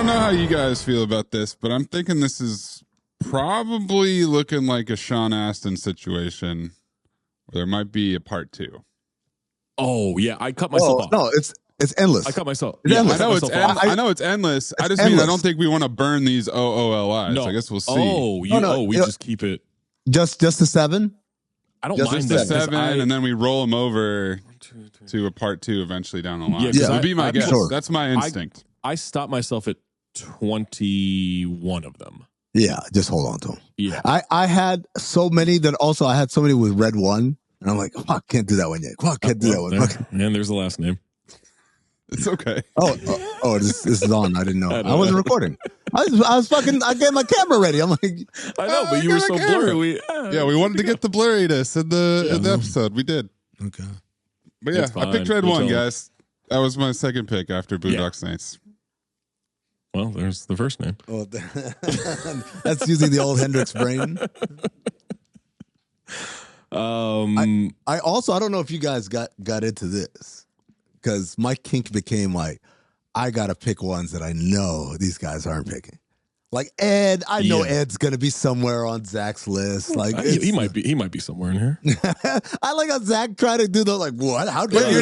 don't know how you guys feel about this, but I'm thinking this is probably looking like a Sean Astin situation where there might be a part 2. Oh yeah, I cut myself off. No, it's endless. I cut myself. It's endless. I know it's endless. I just mean I don't think we want to burn these OOLIs. No. I guess we'll see. Oh, we just keep it. Just the 7. I don't Just mind The that. 7, and then we roll them over to a part 2 eventually down the line. Yeah, That would be my guess. sure. That's my instinct. I stopped myself at 21 of them. Yeah, just hold on to them. Yeah. I had so many that also I had so many with red 1. And I'm like, fuck, can't do that one yet. Fuck, can't do that one. And there's the last name. It's okay. This is on. I didn't know. I wasn't recording. I got my camera ready. I'm like, I know, but you were so blurry. We wanted to get the blurriness in the episode. We did. okay. But yeah, I picked red 1, guys. That was my second pick after Boondock Saints. Well, there's the first name. Oh, that's using the old Hendrix brain. I don't know if you guys got into this because my kink became like, I got to pick ones that I know these guys aren't picking. Like Ed, I know Ed's gonna be somewhere on Zach's list. Like he might be somewhere in here. I like how Zach tried to do the like what? How? But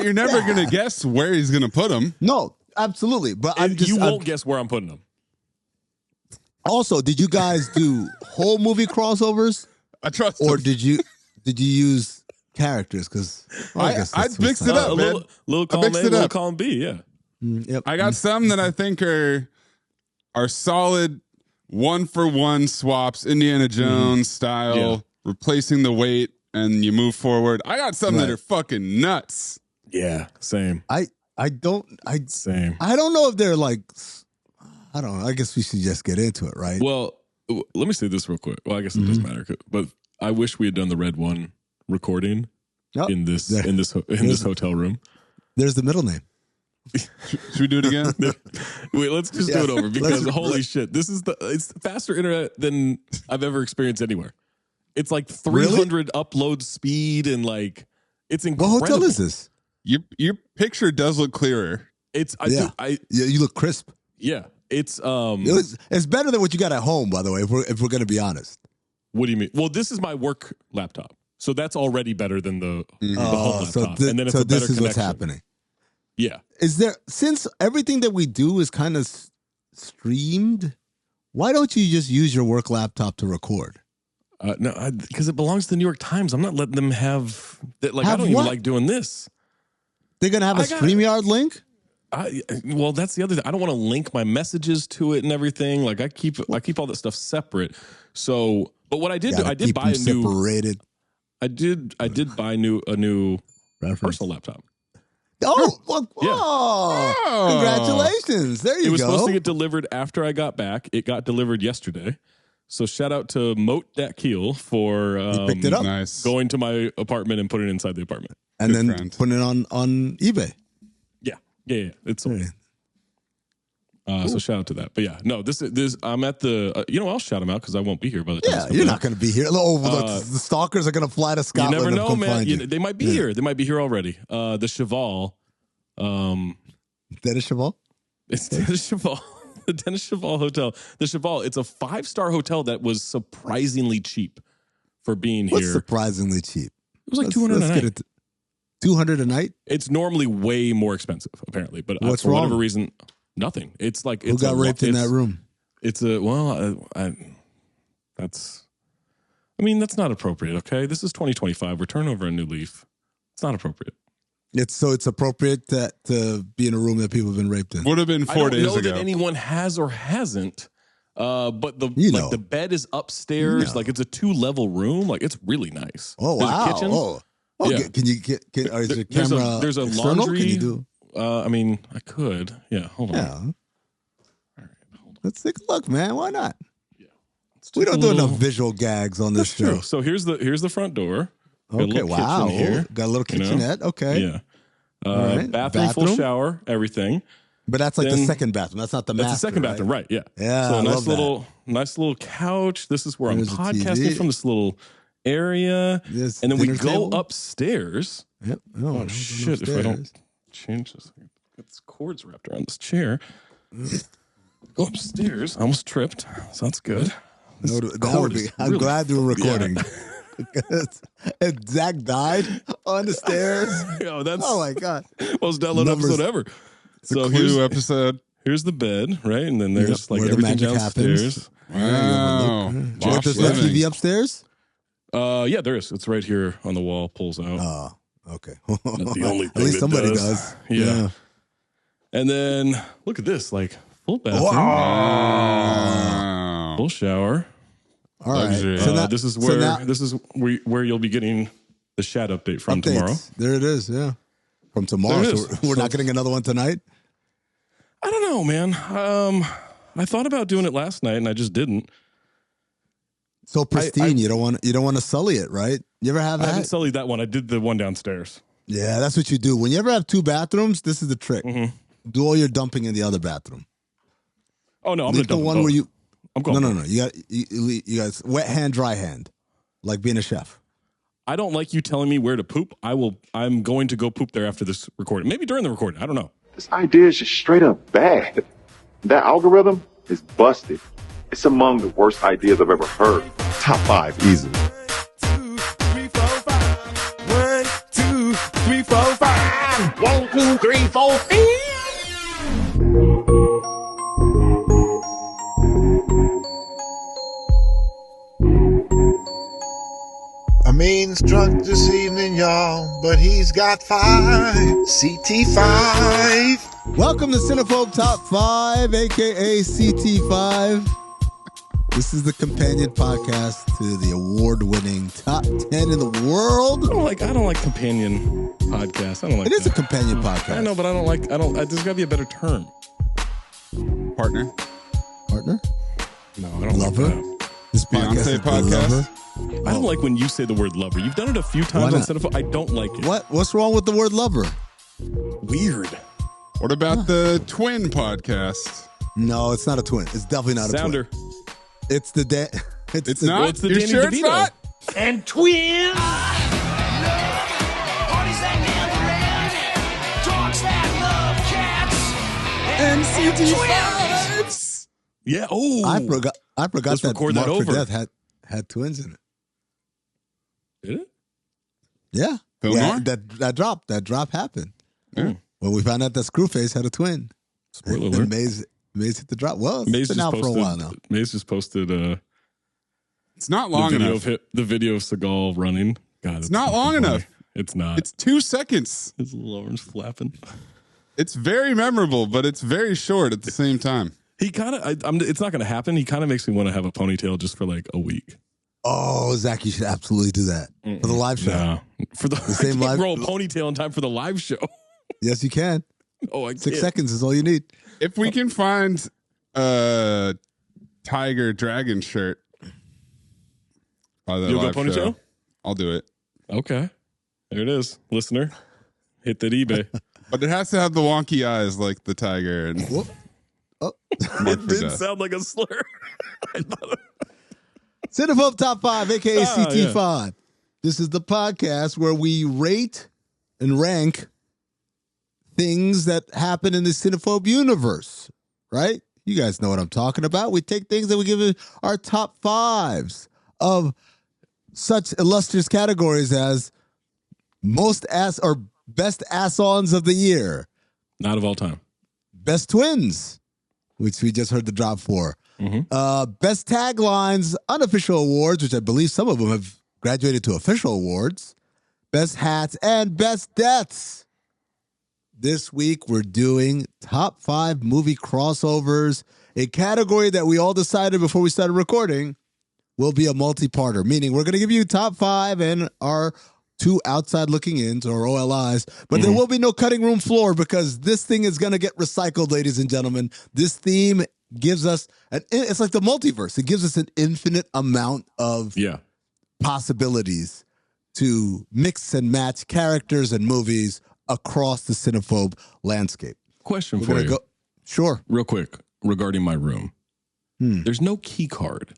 you're never gonna guess where he's gonna put him. No, absolutely. But you won't guess where I'm putting them. Also, did you guys do whole movie crossovers? I trust. Or him. did you use characters? Because I mixed it up, man. Little column A, little column B. Yeah. Yep. I got some that I think are solid 1-for-1 swaps, Indiana Jones style, replacing the weight, and you move forward. I got some that are fucking nuts. Yeah, same. I don't know if they're like, I don't know. I guess we should just get into it, right? Well, let me say this real quick. Well, I guess it doesn't matter, but I wish we had done the red 1 recording in this hotel room. There's the middle name. Should we do it again? Wait, let's just do it over because holy shit, it's faster internet than I've ever experienced anywhere. It's like 300 upload speed and like it's incredible. What hotel is this? Your picture does look clearer. You look crisp. Yeah, it's better than what you got at home, by the way. If we're going to be honest. What do you mean? Well, this is my work laptop, so that's already better than the home laptop. And then it's a better this is connection. What's happening. Yeah. Is there, since everything that we do is kind of streamed, why don't you just use your work laptop to record? No, because it belongs to the New York Times. I'm not letting them have that. Like, I don't even like doing this. They're going to have a StreamYard link? Well, that's the other thing. I don't want to link my messages to it and everything. Like I keep all that stuff separate. So, but what I did do, I did buy a new separated. I did buy a new personal laptop. Congratulations. There you go. It was supposed to get delivered after I got back. It got delivered yesterday. So shout out to Moat Dat Keel for picked it up. Nice. Going to my apartment and putting it inside the apartment. And then putting it on eBay. Yeah. It's sold. So shout out to that. But yeah, no, this I'm at the, I'll shout them out because I won't be here by the time. Yeah, you're not going to be here. The stalkers are going to fly to Scotland. You never know, man. They might be here. They might be here already. The Cheval. Dennis Cheval? It's Dennis Cheval. The Dennis Cheval Hotel. The Cheval, it's a 5-star hotel that was surprisingly cheap for being here. What's surprisingly cheap? It was like $200 a night. $200 a night? It's normally way more expensive, apparently. But what's for wrong? Whatever reason, nothing. It's like who got raped in that room? It's that's not appropriate. Okay, this is 2025. We're turning over a new leaf. It's not appropriate. It's appropriate to be in a room that people have been raped in. Would have been 4 days ago. I don't know that anyone has or hasn't. But the bed is upstairs. Like it's a 2-level room. Like it's really nice. Oh, there's wow. a kitchen. Yeah. Can you get? Is your camera? There's a external? laundry. Can you do? I could. Yeah. Hold on. Yeah. All right. Hold on. Let's take a look, man. Why not? Yeah. We don't do enough visual gags on this show. True. So here's the front door. Okay. Wow. Got a little kitchenette. Okay. Yeah. Right. Bathroom, full shower, everything. But that's like the second bathroom. That's not the master. That's the second bathroom, right? Yeah. Yeah. So I nice little couch. This is where There's I'm a podcasting TV. from. This little area, This and then we dinner go table? upstairs. Yep. Oh shit! If I don't change this, It's cords wrapped around this chair. Go upstairs. I almost tripped. So that's good. No, that would be. I'm really glad you were recording. And Zach died on the stairs. Oh my god! Most downloaded episode ever. So here's episode. Here's the bed, right? And then there's like everything downstairs. Wow. There's no TV upstairs? Yeah, there is. It's right here on the wall. Pulls out. Oh, okay. Not the only thing. At least somebody does. Yeah. And then look at this, like full bathroom. Wow. Full shower. All right. This is where you'll be getting the Shad update from tomorrow. There it is. Yeah, from tomorrow. So we're not getting another one tonight. I don't know, man. I thought about doing it last night and I just didn't. So pristine. You don't want to sully it, right? You ever have that? I haven't sullied that one. I did the one downstairs. Yeah, that's what you do. When you ever have two bathrooms, this is the trick. Mm-hmm. Do all your dumping in the other bathroom. Oh no, I'm gonna dump the one both. where you. I'm going. No. You guys, wet hand, dry hand, like being a chef. I don't like you telling me where to poop. I'm going to go poop there after this recording. Maybe during the recording. I don't know. This idea is just straight up bad. That algorithm is busted. It's among the worst ideas I've ever heard. Top 5 easily. 1, 2, 3, 4, 5. 1, 2, 3, 4, 5. Amin's drunk this evening, y'all, but he's got 5. CT5. Welcome to Cinephobe Top 5, a.k.a. CT5. This is the companion podcast to the award-winning Top 10 in the world. I don't like companion podcasts. I don't like it. It is a companion podcast. I know, but there's got to be a better term. Partner? No, I don't Lover? like that. This podcast podcast? I don't like when you say the word lover. You've done it a few times on Cinephobe. I don't like it. What's wrong with the word lover? Weird. What about the twin podcast? No, it's not a twin. It's definitely not Sounder. a twin. It's the It's not? It's the You're Danny sure DeVito. it's not? And twins. And CT5s. Yeah. Oh, I forgot Let's that record Mark that for over. Death had twins in it. Did it? Yeah. Phil Noir? That drop happened. Yeah. When we found out that Screwface had a twin. Spoiler And alert. Maze hit the drop. Well, it's Maze been just out for a while now. Maze just posted It's not long enough. the video of Seagal running. God, It's not long enough. It's not. It's 2 seconds. His little arms flapping. It's very memorable, but it's very short at the same time. He kind of. It's not going to happen. He kind of makes me want to have a ponytail just for like a week. Oh, Zach, you should absolutely do that for the live show. Nah. For the same I can't live- grow a ponytail in time for the live show. Yes, you can. Oh, I 6 can't. seconds is all you need. If we can find a tiger dragon shirt by the You'll go live ponytail? show, I'll do it. Okay, there it is, listener. Hit that eBay. But it has to have the wonky eyes like the tiger. And Whoop. Oh. Mark It for didn't Death. sound like a slur. I thought Cinephobe Top 5, a.k.a. Ah, CT5. This is the podcast where we rate and rank things that happen in the Cinephobe universe, right? You guys know what I'm talking about. We take things that we give it our top 5s of such illustrious categories as most ass or best ass-ons of the year, not of all time. best twins, which we just heard the drop for, best taglines, unofficial awards, which I believe some of them have graduated to official awards, best hats, and best deaths. This week, we're doing top 5 movie crossovers, a category that we all decided before we started recording will be a multi-parter, meaning we're going to give you top 5 and our 2 outside looking ins or OLIs, but there will be no cutting room floor because this thing is going to get recycled, ladies and gentlemen. This theme gives us, it's like the multiverse. It gives us an infinite amount of possibilities to mix and match characters and movies across the Cinephobe landscape. Question for you. Sure. Real quick, regarding my room. There's no key card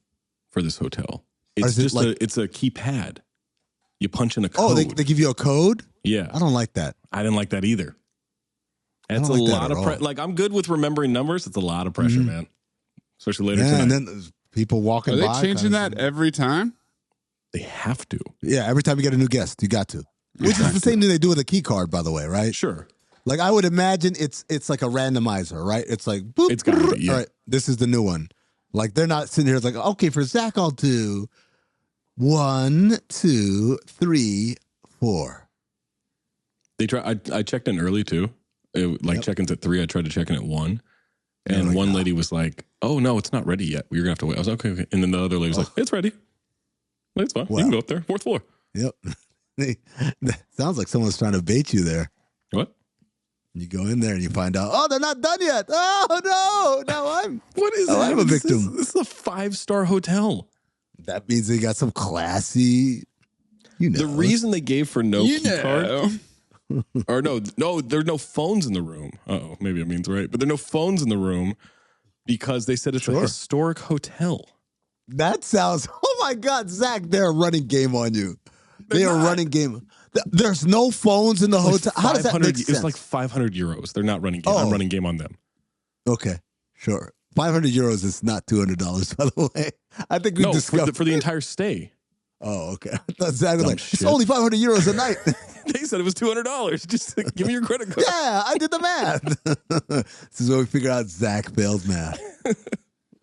for this hotel. It's just it's a keypad. You punch in a code. Oh, they give you a code? Yeah. I don't like that. I didn't like that either. It's a lot of pressure. Like, I'm good with remembering numbers. It's a lot of pressure, man. Especially later tonight. And then there's people walking by. Are they changing that every time? They have to. Yeah, every time you get a new guest, you got to. Which is the same thing they do with a key card, by the way, right? Sure. Like, I would imagine it's like a randomizer, right? It's like, boop, it's got to be, all right, this is the new one. Like, they're not sitting here like, okay, for Zach, I'll do 1, 2, 3, 4. They try. I checked in early too. Check-ins at 3. I tried to check in at 1, and one lady was like, "Oh no, it's not ready yet. You're gonna have to wait." I was like, okay. And then the other lady was like, "It's ready. It's fine. You can go up there, 4th floor." Yep. Sounds like someone's trying to bait you there. What? You go in there and you find out, oh, they're not done yet. Oh no! Now I'm a victim. This is a 5-star hotel. That means they got some classy. The reason they gave for no key card. Or no, there are no phones in the room. Uh-oh, maybe it means right. But there are no phones in the room because they said it's a historic hotel. That sounds, oh my God, Zach, they're a running game on you. They are running game. There's no phones in the hotel. How does that make sense? It's like 500 euros. They're not running game. I'm running game on them. Okay, sure. 500 euros is not $200, by the way. I think we discovered. For the entire stay. Oh, okay. I thought Zach was like, it's only 500 euros a night. They said it was $200. Just give me your credit card. Yeah, I did the math. This is where we figure out Zach failed math,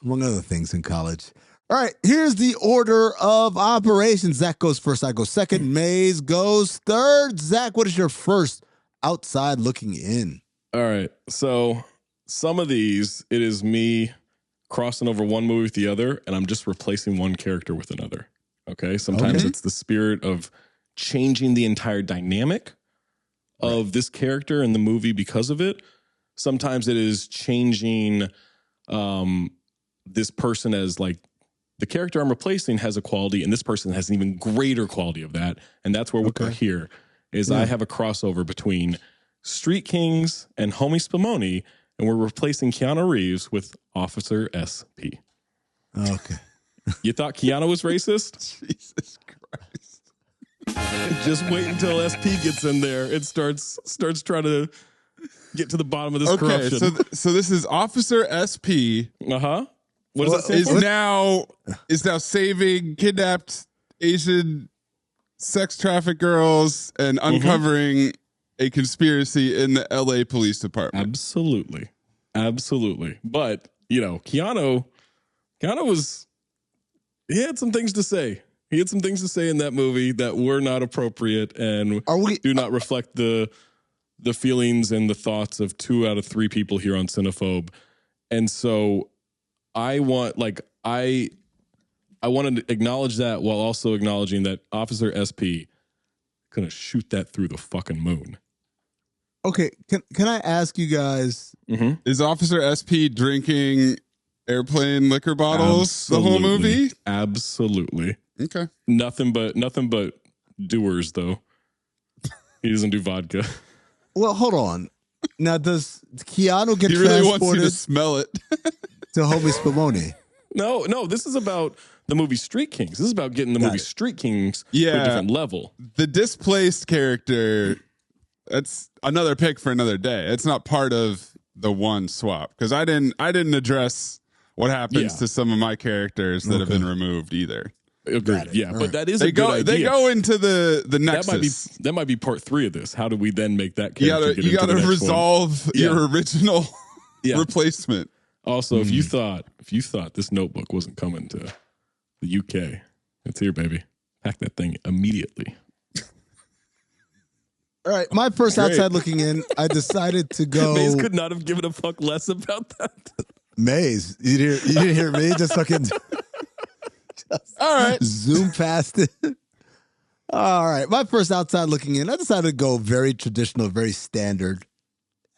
among other things in college. All right, here's the order of operations. Zach goes first. I go second. Mayes goes third. Zach, what is your first outside looking in? All right. So some of these, it is me crossing over one movie with the other, and I'm just replacing one character with another. Okay. Sometimes it's the spirit of changing the entire dynamic of this character in the movie because of it. Sometimes it is changing this person as like the character I'm replacing has a quality and this person has an even greater quality of that. And that's where we're here is I have a crossover between Street Kings and Homie Spumoni, and we're replacing Keanu Reeves with Officer SP. Okay. You thought Keanu was racist? Jesus Christ. Just wait until SP gets in there and starts trying to get to the bottom of this corruption. So this is Officer SP. Uh-huh. What does that stand for? Is now saving kidnapped Asian sex trafficked girls and uncovering a conspiracy in the LA Police Department. Absolutely. But, Keanu was... He had some things to say. He had some things to say in that movie that were not appropriate and do not reflect the feelings and the thoughts of 2 out of 3 people here on Cinephobe. And so I want to acknowledge that while also acknowledging that Officer SP gonna shoot that through the fucking moon. Okay, can I ask you guys? Is Officer SP drinking airplane liquor bottles the whole movie? Absolutely. Okay. Nothing but doers though. He doesn't do vodka. Well, hold on. Now, does Keanu get he really transported wants you to smell it to Homie Spumoni? No. This is about the movie Street Kings. This is about getting the movie Street Kings to a different level. The displaced character. That's another pick for another day. It's not part of the one swap because I didn't address what happens to some of my characters that have been removed either. Agreed. Yeah, but that is a good idea. They go into the nexus. That might be part 3 of this. How do we then make that character you gotta resolve your original replacement. Also, if you thought this notebook wasn't coming to the UK, it's here, baby. Pack that thing immediately. All right, my first outside looking in, I decided to go. Mayes could not have given a fuck less about that. Mayes, you didn't hear me? Just fucking. All right, zoom past it. All right, my first outside looking in, I decided to go very traditional, very standard.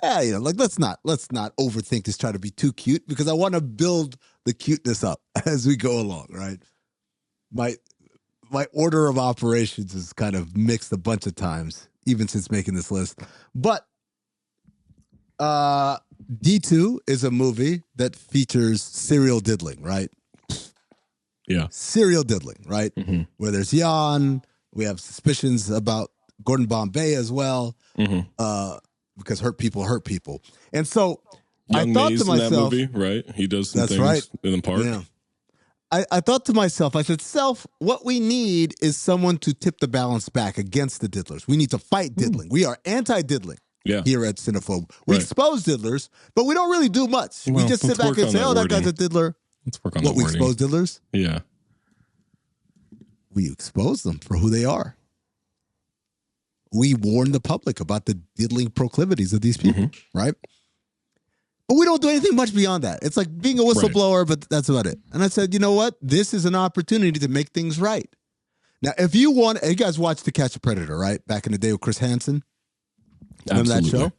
Let's not overthink this. Try to be too cute because I want to build the cuteness up as we go along. Right, my order of operations is kind of mixed a bunch of times, even since making this list. But D2 is a movie that features serial diddling, right? Yeah. Serial diddling, right? Mm-hmm. Where there's Jan, we have suspicions about Gordon Bombay as well. Mm-hmm. because hurt people hurt people. And so Young I thought Mayes to myself, in that movie, right? He does some that's things right. in the park. Yeah. I thought to myself, I said, Self, what we need is someone to tip the balance back against the diddlers. We need to fight diddling. We are anti-diddling here at Cinephobe. We expose diddlers, but we don't really do much. Well, we just sit back and say, that guy's a diddler. Let's work on what, that we wording. expose diddlers? Yeah. We expose them for who they are. We warn the public about the diddling proclivities of these people, right? But we don't do anything much beyond that. It's like being a whistleblower, but that's about it. And I said, you know what? This is an opportunity to make things right. Now, if you guys watched To Catch a Predator, right? Back in the day with Chris Hansen. Remember that show?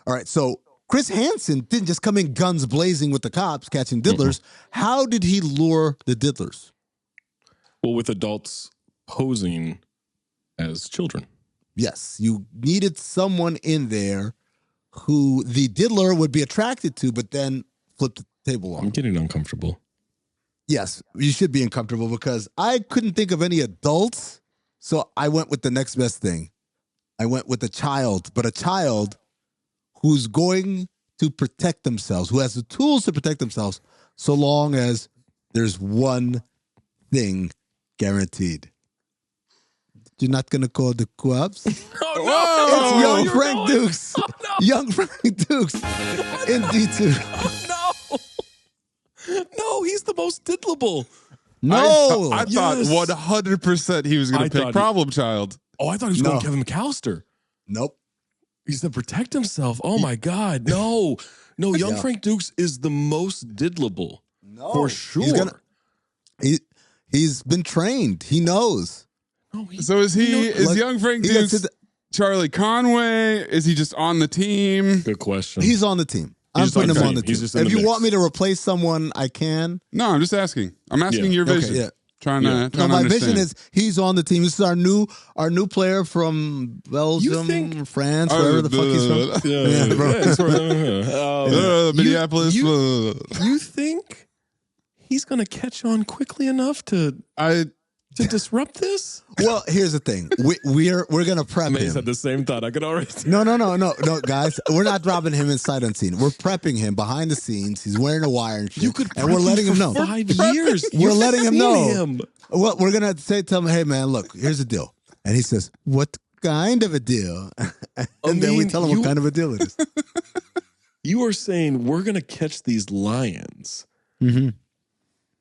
All right. So Chris Hansen didn't just come in guns blazing with the cops catching diddlers. How did he lure the diddlers? Well, with adults posing as children. Yes. You needed someone in there who the diddler would be attracted to, but then flip the table on. I'm getting uncomfortable. Yes, you should be uncomfortable because I couldn't think of any adults, so I went with the next best thing. I went with a child, but a child who's going to protect themselves, who has the tools to protect themselves, so long as there's one thing guaranteed. You're not going to call the cops? Oh, no. It's young Frank Dukes. Oh, no. Young Frank Dukes in D2. No, he's the most diddlable. No. I thought 100% he was going to pick Problem Child. Oh, I thought he was going Kevin McAllister. Nope. He's to protect himself. Oh, my God. No. No, young Frank Dukes is the most diddlable. No. For sure. He's been trained. He knows. No, so is young Frank Dukes Charlie Conway? Is he just on the team? Good question. He's on the team. I'm putting him on the team. If you want me to replace someone, I can. No, I'm just asking. I'm asking your vision. Okay, Trying to my understand. vision is he's on the team. This is our new player from Belgium, France, wherever the fuck he's from. Minneapolis. You think he's going to catch on quickly enough to disrupt this? Well, here's the thing. We're gonna prep him. Maze had the same thought. I could already. No, guys. We're not dropping him inside unseen. We're prepping him behind the scenes. He's wearing a wire and shit. And we're letting him know. 5 years. We're letting him know. Well, we're gonna tell him, hey man, look, here's the deal. And he says, what kind of a deal? And then we tell him what kind of a deal it is. You are saying we're gonna catch these lions.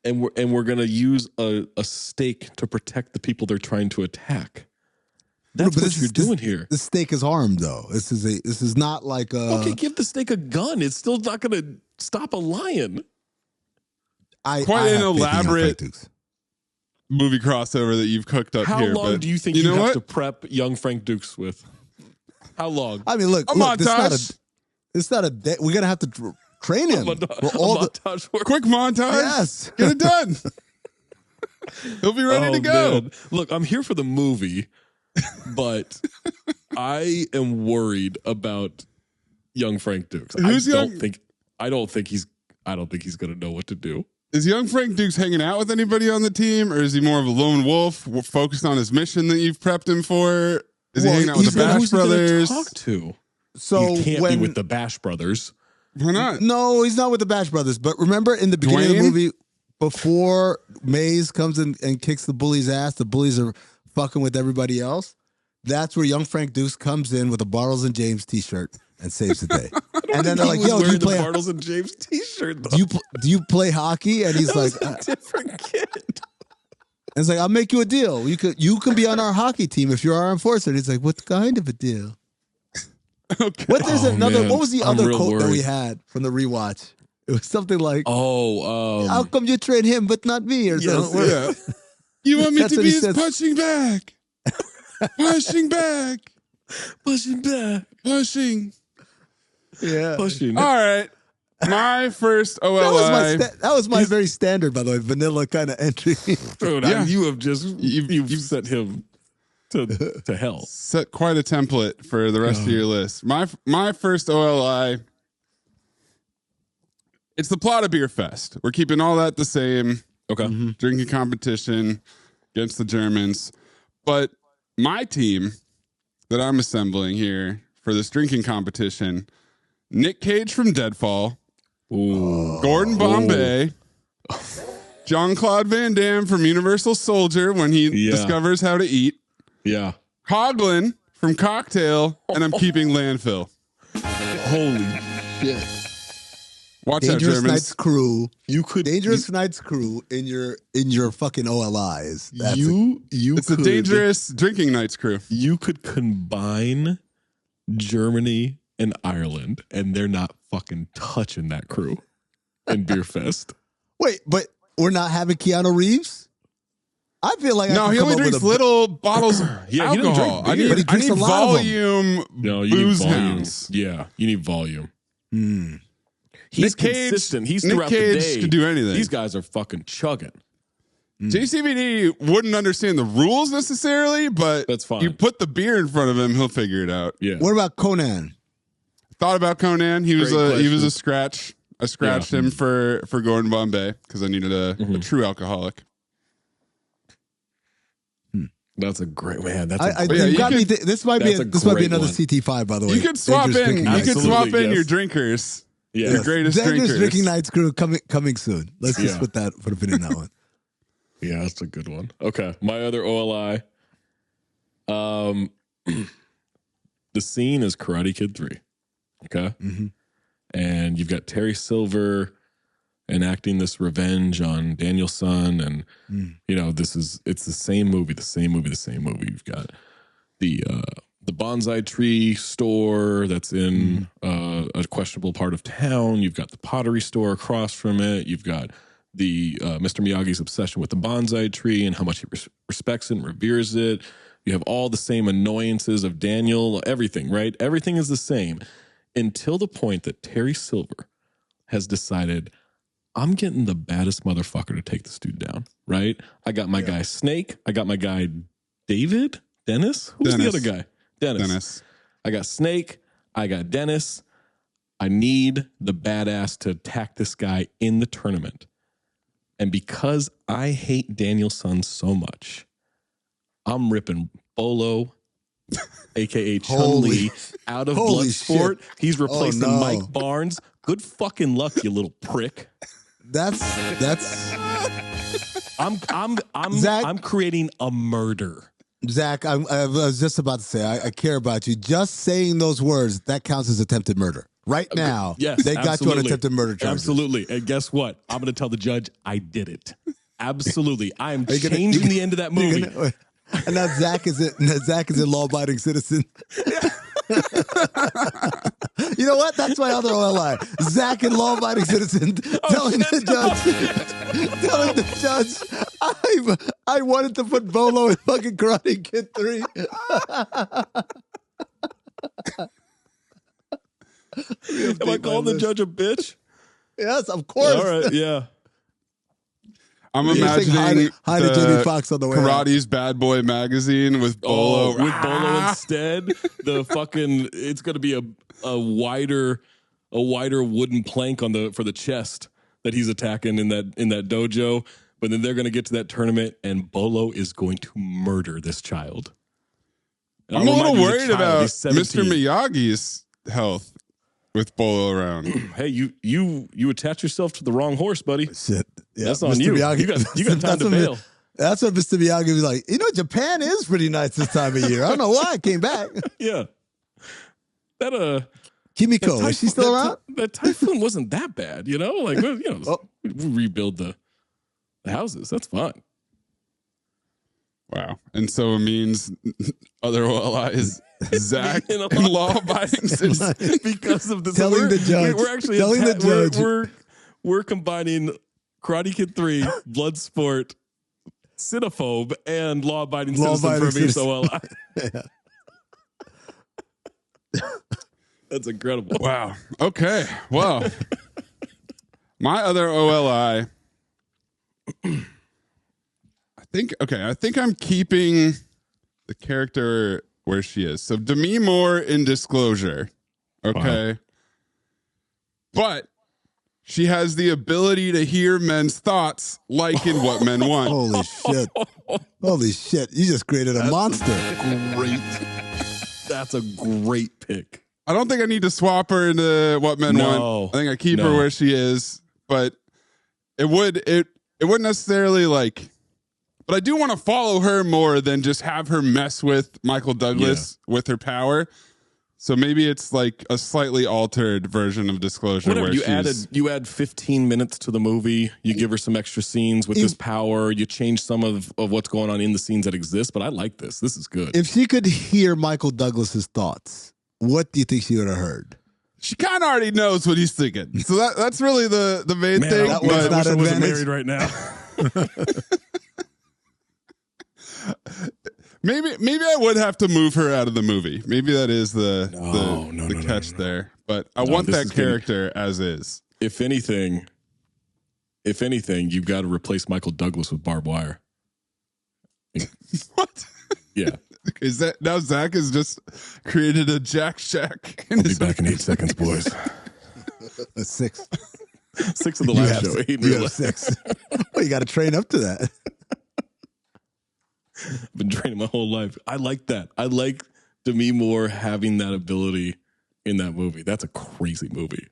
And we're gonna use a stake to protect the people they're trying to attack. That's what you're doing here. The stake is armed, though. This is not like a. Okay, give the stake a gun. It's still not gonna stop a lion. Quite an elaborate movie crossover that you've cooked up here. How long do you think you have to prep young Frank Dukes with? How long? I mean, look, it's not a day. We're gonna have to train him. Quick montage. Yes. Get it done. He'll be ready to go. Man. Look, I'm here for the movie, but I am worried about young Frank Dukes. I don't think he's going to know what to do. Is young Frank Dukes hanging out with anybody on the team, or is he more of a lone wolf focused on his mission that you've prepped him for? Is he hanging out with the Bash Brothers? Talk to? So he can't be with the Bash Brothers. Why not? No, he's not with the Bash Brothers. But remember in the beginning of the movie, before Mayes comes in and kicks the bully's ass, the bullies are fucking with everybody else. That's where young Frank Dukes comes in with a Bartles and James t-shirt and saves the day. And then they're like, "Yo, do you play Bartles and James t-shirt? Do you play hockey?" And he's like, "A different kid." And it's like, "I'll make you a deal. You can be on our hockey team if you're our enforcer." And he's like, "What kind of a deal?" Okay. What was the other quote that we had from the rewatch? It was something like, how come you train him but not me?" Or something. Yeah. You want me to be his punching bag? Pushing back. Pushing back. Pushing. Yeah. Pushing. All right. My first OLI. That was my very standard, by the way, vanilla kind of entry. Dude, you have just you've set him to hell. Set quite a template for the rest of your list. My first OLI. It's the plot of Beer Fest. We're keeping all that the same. Okay. Drinking competition against the Germans. But my team that I'm assembling here for this drinking competition. Nick Cage from Deadfall. Ooh. Gordon Bombay. Jean-Claude Van Damme from Universal Soldier when he discovers how to eat. Yeah. Coughlin from Cocktail, and I'm keeping Landfill. Holy shit. Watch Dangerous out, Germans. Nights crew. Dangerous Nights crew in your fucking OLIs. It's a dangerous drinking nights crew. You could combine Germany and Ireland, and they're not fucking touching that crew in Beer Fest. Wait, but we're not having Keanu Reeves? I feel like he only drinks little bottles of alcohol. But he drinks a lot volume. No, you need volume. Yeah, you need volume. He's consistent. He's throughout the day. Could do anything. These guys are fucking chugging. JCVD wouldn't understand the rules necessarily, but that's fine. You put the beer in front of him, he'll figure it out. Yeah. What about Conan? Thought about Conan. He was a scratch. I scratched him for Gordon Bombay because I needed a true alcoholic. That's a great man. This might be another CT5, by the way. You could swap in. You could swap in your drinkers. Yeah, your greatest Dangerous drinkers. Drinking Nights crew coming soon. Let's just put a pin in that one. Yeah, that's a good one. Okay, my other OLI. The scene is Karate Kid 3. Okay, and you've got Terry Silver enacting this revenge on Daniel-san, and it's the same movie. You've got the bonsai tree store that's in a questionable part of town. You've got the pottery store across from it. You've got the Mr. Miyagi's obsession with the bonsai tree and how much he respects it and reveres it. You have all the same annoyances of Daniel, everything, right? Everything is the same until the point that Terry Silver has decided, I'm getting the baddest motherfucker to take this dude down, right? I got my guy Snake. I got my guy Dennis. Who's the other guy? Dennis. I got Snake. I got Dennis. I need the badass to attack this guy in the tournament. And because I hate Daniel-san so much, I'm ripping Bolo, a.k.a. Chun-Li, out of Bloodsport. He's replacing Mike Barnes. Good fucking luck, you little prick. I'm creating a murder. Zach, I was just about to say, I care about you. Just saying those words, that counts as attempted murder. Right now, they got you on attempted murder charges. Absolutely. And guess what? I'm going to tell the judge I did it. Absolutely. I am changing the end of that movie. And now Zach is a law-abiding citizen. You know what? That's my other OLI. Zach and law-abiding citizen telling the judge, I wanted to put Bolo in fucking Karate Kid 3. Am I calling the judge a bitch? Yes, of course. All right, yeah. I'm imagining hi to JD Fox on the way Karate's Bad Boy magazine with Bolo. With Bolo instead. It's going to be a wider wooden plank for the chest that he's attacking in that dojo. But then they're going to get to that tournament, and Bolo is going to murder this child. And I'm a little worried about Mr. Miyagi's health with Bolo around. Hey, you attach yourself to the wrong horse, buddy. Shit. Yeah, that's on Mr. you. Miyagi, you got time to bail. That's what Mr. Miyagi was like. Japan is pretty nice this time of year. I don't know why I came back. Yeah. Kimiko, is she still around? That typhoon wasn't that bad, we rebuild the houses. That's fine. Wow. And so it means other OLI is Zach and law-abiding citizen. Because of this. Telling the judge. We're actually we're combining Karate Kid 3, Bloodsport, Cinephobe, and law-abiding citizen for me. So that's incredible. Wow. Okay. Well, my other OLI. I think I'm keeping the character where she is. So Demi Moore in Disclosure. Okay. Wow. But she has the ability to hear men's thoughts like in What Men Want. Holy shit. You just created a monster. Great. That's a great pick. I don't think I need to swap her into What Men Want. I think I keep her where she is, but it wouldn't necessarily like. But I do want to follow her more than just have her mess with Michael Douglas with her power. So maybe it's like a slightly altered version of Disclosure. Whatever, where you add 15 minutes to the movie. You give her some extra scenes with this power. You change some of what's going on in the scenes that exist. But I like this. This is good. If she could hear Michael Douglas's thoughts, what do you think she would have heard? She kind of already knows what he's thinking. So that's really the main thing. I wish I wasn't married right now. Maybe I would have to move her out of the movie. Maybe that is the catch there. But I want that character as is. If anything, you've got to replace Michael Douglas with barbed wire. What? Yeah. Is that now Zach has just created a Jack Shack? I'll be back in 8 seconds, boys. 6. 6 of the last show. 8 in real life. 6. Well, you got to train up to that. I've been training my whole life. I like that. I like Demi Moore having that ability in that movie. That's a crazy movie.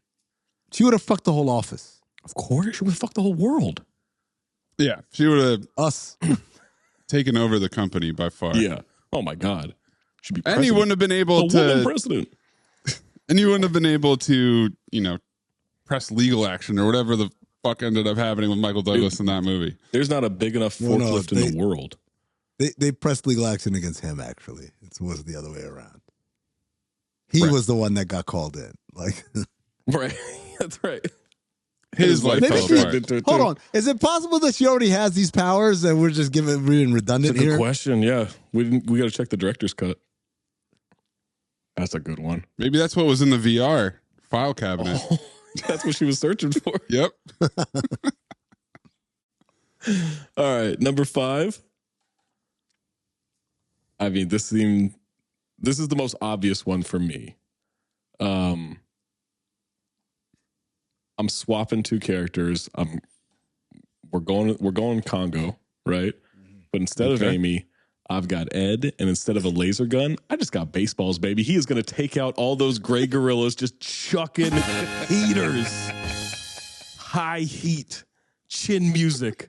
She would have fucked the whole office. Of course. She would have fucked the whole world. Yeah. She would have us taken over the company by far. Yeah. Oh my God. She'd be president. And you wouldn't have been able to woman president. And you wouldn't have been able to, press legal action or whatever the fuck ended up happening with Michael Douglas in that movie. There's not a big enough forklift in the world. They pressed legal action against him, actually. It wasn't the other way around. He was the one that got called in. Right. That's right. His life fell apart. Hold on. Is it possible that she already has these powers and we're just being redundant That's a here? good question, yeah. We got to check the director's cut. That's a good one. Maybe that's what was in the VR file cabinet. Oh, that's what she was searching for. Yep. All right, number 5. I mean, this is the most obvious one for me. I'm swapping 2 characters. We're going Congo, right? But instead of Amy, I've got Ed, and instead of a laser gun, I just got baseballs, baby. He is going to take out all those gray gorillas, just chucking heaters, high heat, chin music,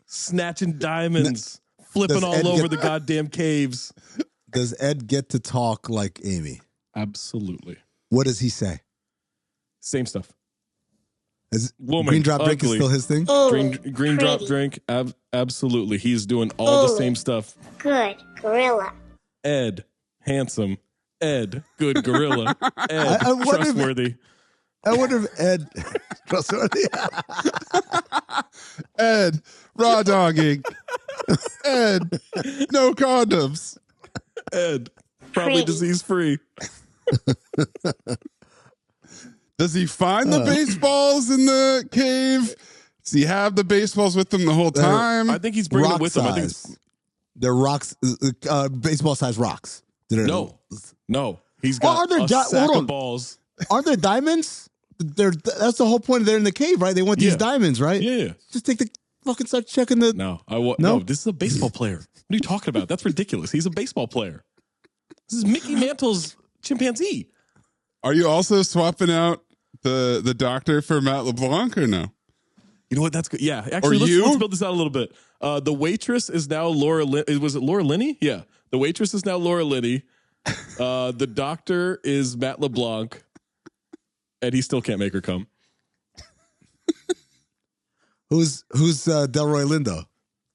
snatching diamonds. Flipping all over the goddamn caves. Does Ed get to talk like Amy? Absolutely. What does he say? Same stuff. Woman, green drop drink is still his thing? Green drop drink, absolutely. He's doing all the same stuff. Good gorilla. Ed, handsome. Ed, good gorilla. Ed, trustworthy. I wonder if Ed trustworthy. Ed, raw dogging. Ed, no condoms. Ed, probably disease free. Does he find the baseballs in the cave? Does he have the baseballs with him the whole time? I think he's bringing them with him. I think they're rocks, baseball size rocks. No. He's got a sack of balls. Aren't there diamonds? That's the whole point. They're in the cave, right? They want these diamonds, right? Yeah. Just take the fucking start checking the. No, this is a baseball player. What are you talking about? That's ridiculous. He's a baseball player. This is Mickey Mantle's chimpanzee. Are you also swapping out the doctor for Matt LeBlanc or no? You know what? That's good. Yeah, actually, let's build this out a little bit. The waitress is now Laura. Was it Laura Linney? Yeah, the waitress is now Laura Linney. The doctor is Matt LeBlanc, and he still can't make her come. Who's Delroy Lindo?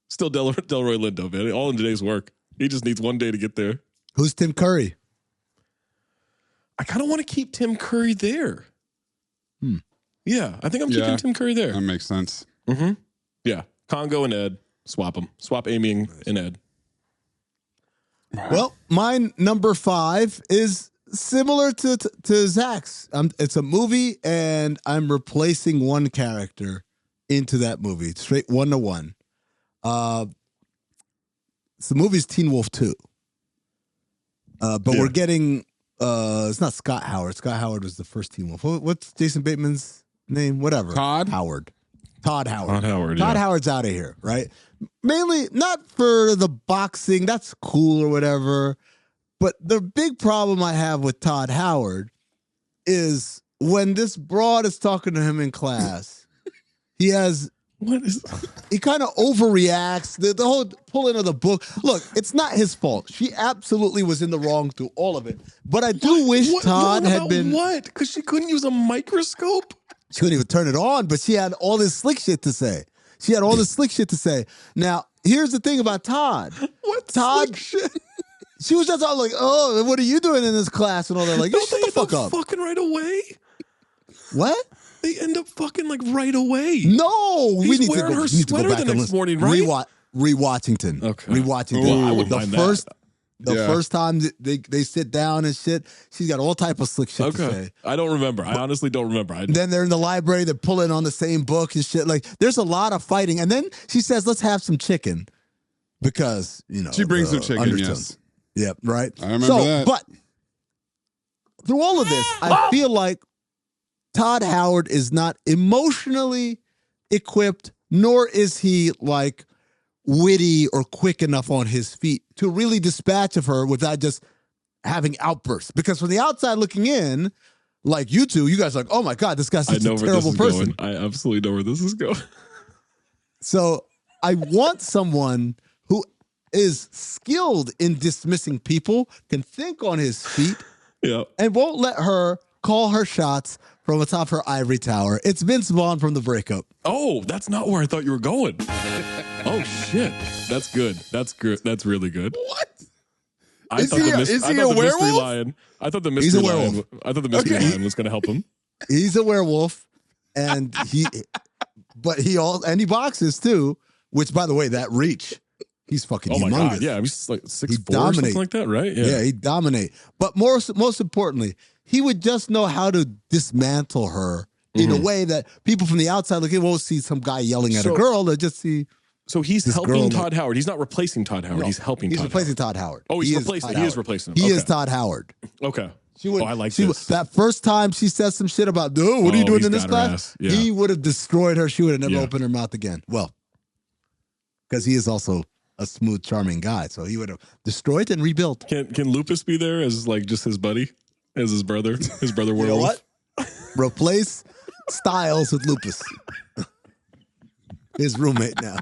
Still Delroy Lindo, man. All in today's work. He just needs one day to get there. Who's Tim Curry? I kind of want to keep Tim Curry there. Yeah, I think I'm keeping Tim Curry there. That makes sense. Mm-hmm. Yeah, Congo and Ed, swap them. Swap Amy and Ed. Well, my number 5 is similar to Zach's. It's a movie, and I'm replacing one character into that movie, straight 1-to-1. The movie's Teen Wolf 2. But we're getting, it's not Scott Howard. Scott Howard was the first Teen Wolf. What's Jason Bateman's name? Whatever. Todd Howard. Todd Howard's out of here, right? Mainly not for the boxing. That's cool or whatever. But the big problem I have with Todd Howard is when this broad is talking to him in class, he kind of overreacts. The whole pulling of the book. Look, it's not his fault. She absolutely was in the wrong through all of it. But I do wish Todd had been. What? Because she couldn't use a microscope? She couldn't even turn it on, but she had all this slick shit to say. Now, here's the thing about Todd. What Todd, slick shit? She was just all like, oh, what are you doing in this class and all that? Like, Don't shut they the fuck end up. fucking right away? What? They end up fucking like right away. No, He's wearing her sweater the next morning, right? Rewatchington. Okay. Rewatchington. Well, I would mind the first time they sit down and shit, she's got all type of slick shit to say. I don't remember. I honestly don't remember. Then they're in the library, they're pulling on the same book and shit. Like, there's a lot of fighting. And then she says, let's have some chicken. Because, she brings some chicken, yes. Yep, right. I remember that. But through all of this, I feel like Todd Howard is not emotionally equipped, nor is he like witty or quick enough on his feet to really dispatch of her without just having outbursts. Because from the outside looking in, like you two, you guys are like, oh my God, this guy's such a terrible person. I absolutely know where this is going. So I want someone who is skilled in dismissing people, can think on his feet, and won't let her call her shots from atop her ivory tower. It's Vince Vaughn from The Breakup. Oh, that's not where I thought you were going. Oh, shit. That's good. That's good. That's really good. What? Is he a werewolf? I thought the mystery lion was going to help him. He's a werewolf, and he boxes too, which, by the way, that reach. He's fucking humongous. My God, yeah, he's like 6'4" or something like that, right? Yeah, he'd dominate. But most importantly, he would just know how to dismantle her in a way that people from the outside looking won't see some guy yelling at a girl. They'll just see. So he's helping Todd Howard. He's not replacing Todd Howard. He's helping Todd Howard. He's replacing Todd Howard. Oh, he is replacing him. He is Todd Howard. Okay. I like this. That first time she says some shit about, dude, what are you doing in this class? Yeah. He would have destroyed her. She would have never opened her mouth again. Well, because he is also a smooth, charming guy. So he would have destroyed and rebuilt. Can Lupus be there as like just his buddy? As his brother werewolf? You know what? Replace Styles with Lupus. His roommate now.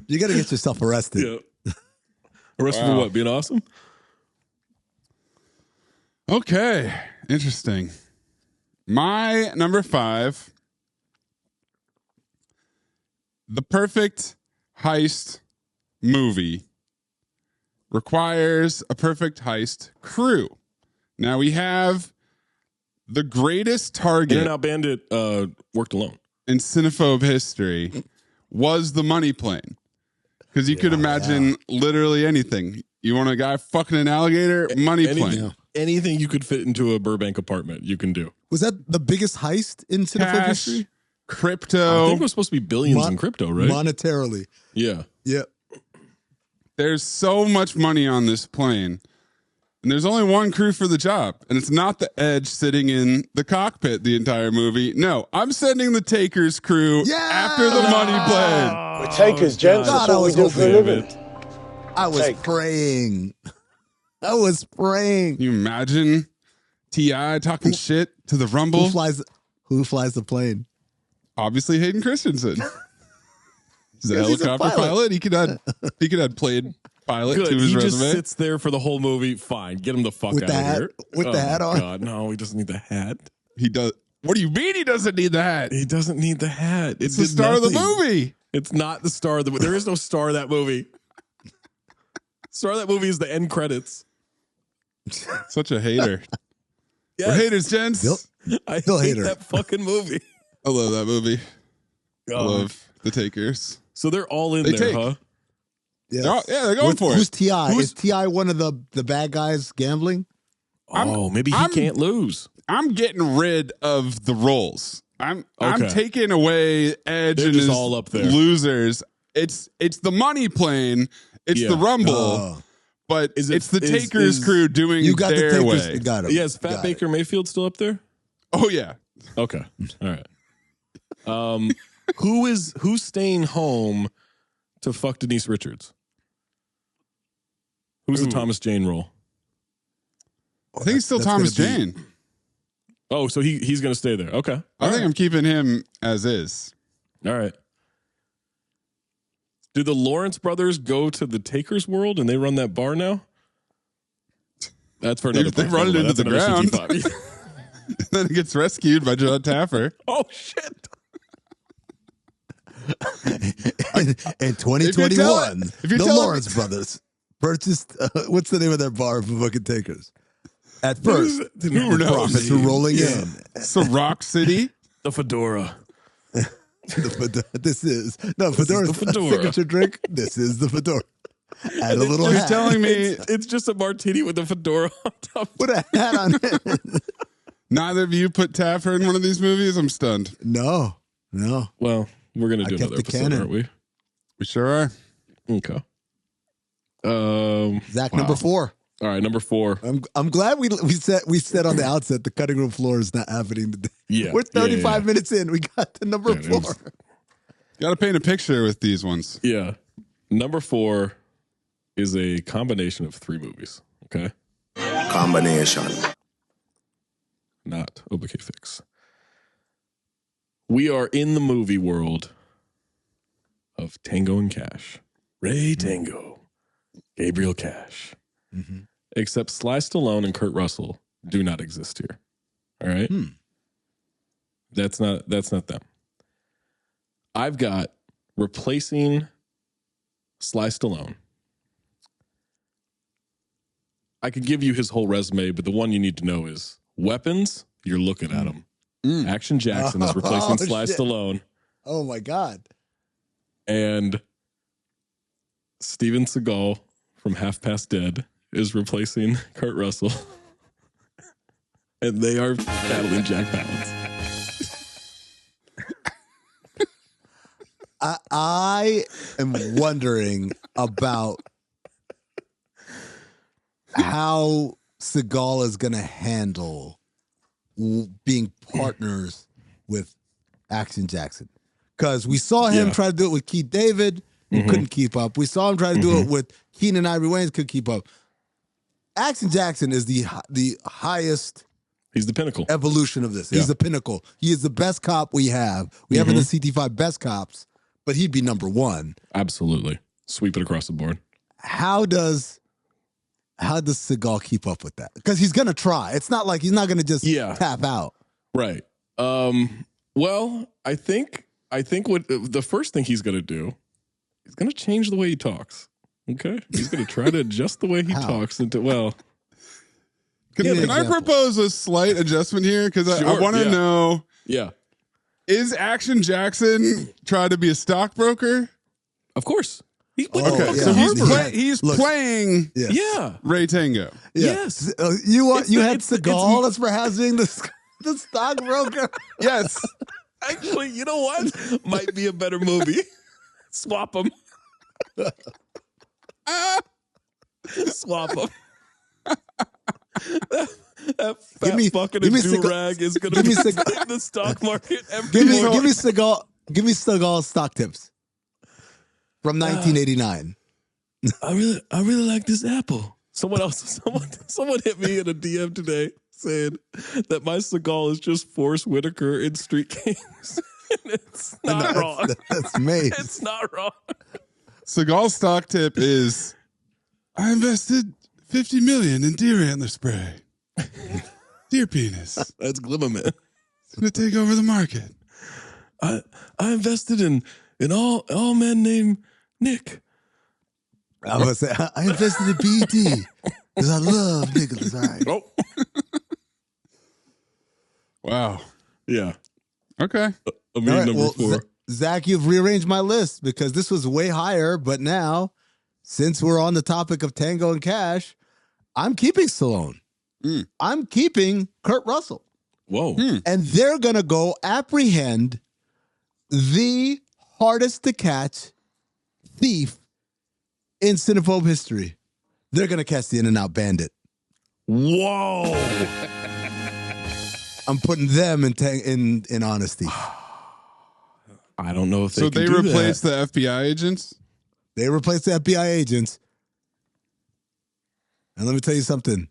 You got to get yourself arrested. Yeah. Arrested for what? Being awesome? Okay. Interesting. My number 5. The perfect heist movie requires a perfect heist crew. Now we have the greatest target. In-N-Out Bandit worked alone. In Cinephobe history was the money plane. Because you could imagine literally anything. You want a guy fucking an alligator? Money plane. Anything you could fit into a Burbank apartment, you can do. Was that the biggest heist in Cinephobe history? Crypto. I think it was supposed to be billions in crypto, right? Monetarily. Yeah. Yeah. There's so much money on this plane. And there's only one crew for the job. And it's not the Edge sitting in the cockpit the entire movie. No, I'm sending the Takers crew after the money plane. We're Takers, gents. That's what we do for a living. I was praying. Can you imagine T.I. talking shit to the Rumble? Who flies the plane? Obviously Hayden Christensen. He's a helicopter pilot. He could add played pilot to his resume. He just sits there for the whole movie. Fine, get him the fuck out of here. With the hat on? God, no, he doesn't need the hat. He does. What do you mean he doesn't need the hat? He doesn't need the hat. It's the star of the movie. It's not the star of the movie. There is no star of that movie. Star of that movie is the end credits. Such a hater. We're haters, gents. I hate that fucking movie. I love that movie. I love the Takers. So they're all in there, huh? Yes. They're going for it. Who's T.I.? Is T.I. one of the bad guys gambling? Maybe he can't lose. I'm getting rid of the roles. I'm taking away Edge and his all up there. Losers. It's the money plane. It's the Rumble. But it's the Takers crew doing their way. Got it. Yeah, is Fat Baker Mayfield still up there? Oh yeah. Okay. All right. Who's staying home to fuck Denise Richards? Who's the Thomas Jane role? I think he's still Thomas Jane. Oh, so he's going to stay there. Okay. I think I'm keeping him as is. All right. Do the Lawrence brothers go to the Taker's world and they run that bar now? That's for another. They run it into the ground. Then it gets rescued by John Taffer. Oh shit! In 2021, the Lawrence brothers purchased. What's the name of their bar for fucking Takers? At first, who knows? Profits were rolling in. So Rock City, the Fedora. This is Fedora's signature drink. This is the Fedora. Add a little hat. You're telling me it's just a martini with a fedora on top. Put a hat on it. Neither of you put Taffer in one of these movies? I'm stunned. No. Well, we're going to do another episode, canon. aren't we? We sure are. Okay. Zach, number 4. All right, number 4. I'm glad we said on the outset the cutting room floor is not happening today. Yeah. We're 35 minutes in. We got to number 4. Got to paint a picture with these ones. Yeah. Number 4 is a combination of 3 movies. Okay. Combination. Not OBK Fix. We are in the movie world of Tango and Cash. Ray Tango. Gabriel Cash. Mm-hmm. Except Sly Stallone and Kurt Russell do not exist here. All right? That's not them. I've got replacing Sly Stallone. I could give you his whole resume, but the one you need to know is weapons. You're looking at him. Action Jackson is replacing Sly Stallone. Oh my God. And Steven Seagal from Half Past Dead is replacing Kurt Russell. And they are battling Jack Palance. I am wondering about how Seagal is going to handle being partners with Action Jackson. Because we saw him try to do it with Keith David, who couldn't keep up. We saw him try to do it with Keenan Ivory Wayans, couldn't keep up. Action Jackson is the highest. He's the pinnacle. Evolution of this. He's the pinnacle. He is the best cop we have. We have in the CT5 best cops, but he'd be number 1. Absolutely. Sweep it across the board. How does Seagal keep up with that? Because he's gonna try. It's not like he's not gonna just tap out. Right. Well, I think what the first thing he's gonna do, he's gonna change the way he talks. Okay. He's gonna try to adjust the way he talks into Can I propose a slight adjustment here? Because I want to know. Yeah. Is Action Jackson trying to be a stockbroker? Of course. He's playing Ray Tango. Yes. You had Seagal as perhaps being the stockbroker. Yes. Actually, you know what? Might be a better movie. Swap them. Swap them. That fat fucking do-rag is going to be in the stock market every morning. Give me Seagal's stock tips from 1989. I really like this apple. Someone hit me in a DM today saying that my Seagal is just Forrest Whitaker in Street Kings. And it's not wrong. That's me. It's not wrong. Seagal's stock tip is, I invested $50 million in deer antler spray. Deer penis. That's Glimmerman. It's gonna take over the market. I invested in all men named Nick. I was say I invested in BET because I love Nicholas. All right. Oh. Wow. Yeah. Okay. Number 4. Zach, you've rearranged my list because this was way higher, but now, since we're on the topic of Tango and Cash, I'm keeping Stallone. I'm keeping Kurt Russell. Whoa. And they're going to go apprehend the hardest to catch thief in Cinephobe history. They're going to catch the In-N-Out Bandit. Whoa. I'm putting them in honesty. I don't know if they can do replaced that. the FBI agents? They replaced the FBI agents. And let me tell you something.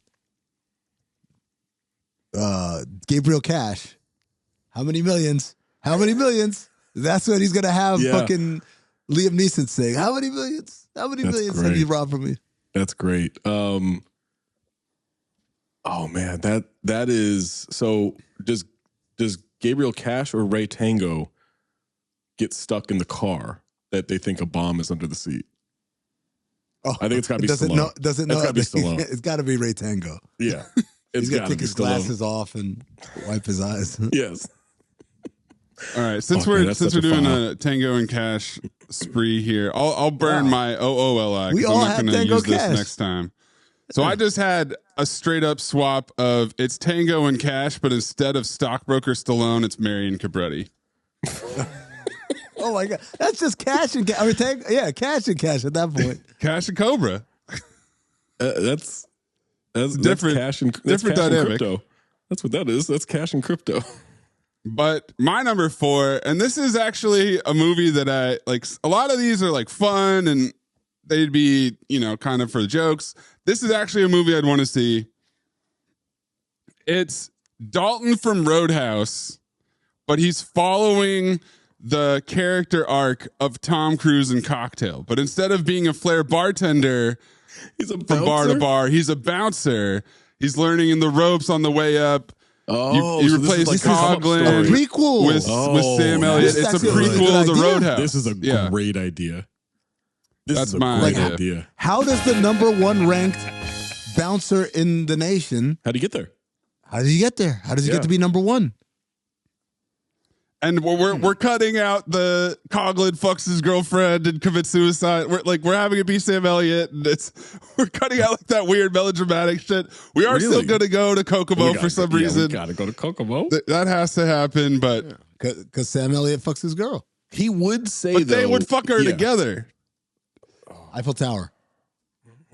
Gabriel Cash, how many millions? How many millions? That's what he's gonna have. Fucking Liam Neeson saying, "How many millions? How many millions have you robbed from me?" That's great. Oh man, that is so. Does Gabriel Cash or Ray Tango get stuck in the car that they think a bomb is under the seat? Oh, I think it's got to be Stallone. It's got to be Stallone. It's got to be Ray Tango. Yeah, he's got to take his glasses off and wipe his eyes. Yes. All right, since we're doing a Tango and Cash spree here, I'll burn my OOLI because I'm not going to use this next time. So I just had a straight up swap of it's Tango and Cash, but instead of stockbroker Stallone, it's Marion Cabretti. Oh my God, that's just Cash and Cash. I mean, Cash and Cash at that point. Cash and Cobra. That's different. Cash and different dynamic. Crypto. That's what that is. That's Cash and Crypto. But my number 4, and this is actually a movie that I like. A lot of these are like fun and they'd be, kind of for jokes. This is actually a movie I'd want to see. It's Dalton from Roadhouse, but he's following the character arc of Tom Cruise in Cocktail. But instead of being a flair bartender, he's from bar to bar, he's a bouncer. He's learning in the ropes on the way up. Oh, you replace Coughlin prequel with Sam Elliott. It's a prequel to Roadhouse. This is a great idea. That's my idea. How does the number 1 ranked bouncer in the nation? How do you get there? How does he get there? How does he get to be number 1? And we're cutting out the Coughlin fucks his girlfriend and commits suicide. We're having it be Sam Elliott, and we're cutting out like that weird melodramatic shit. We are still going to go to Kokomo for some reason. We got to go to Kokomo. That has to happen, but because Sam Elliott fucks his girl, he would say. But they would fuck her together. Eiffel Tower.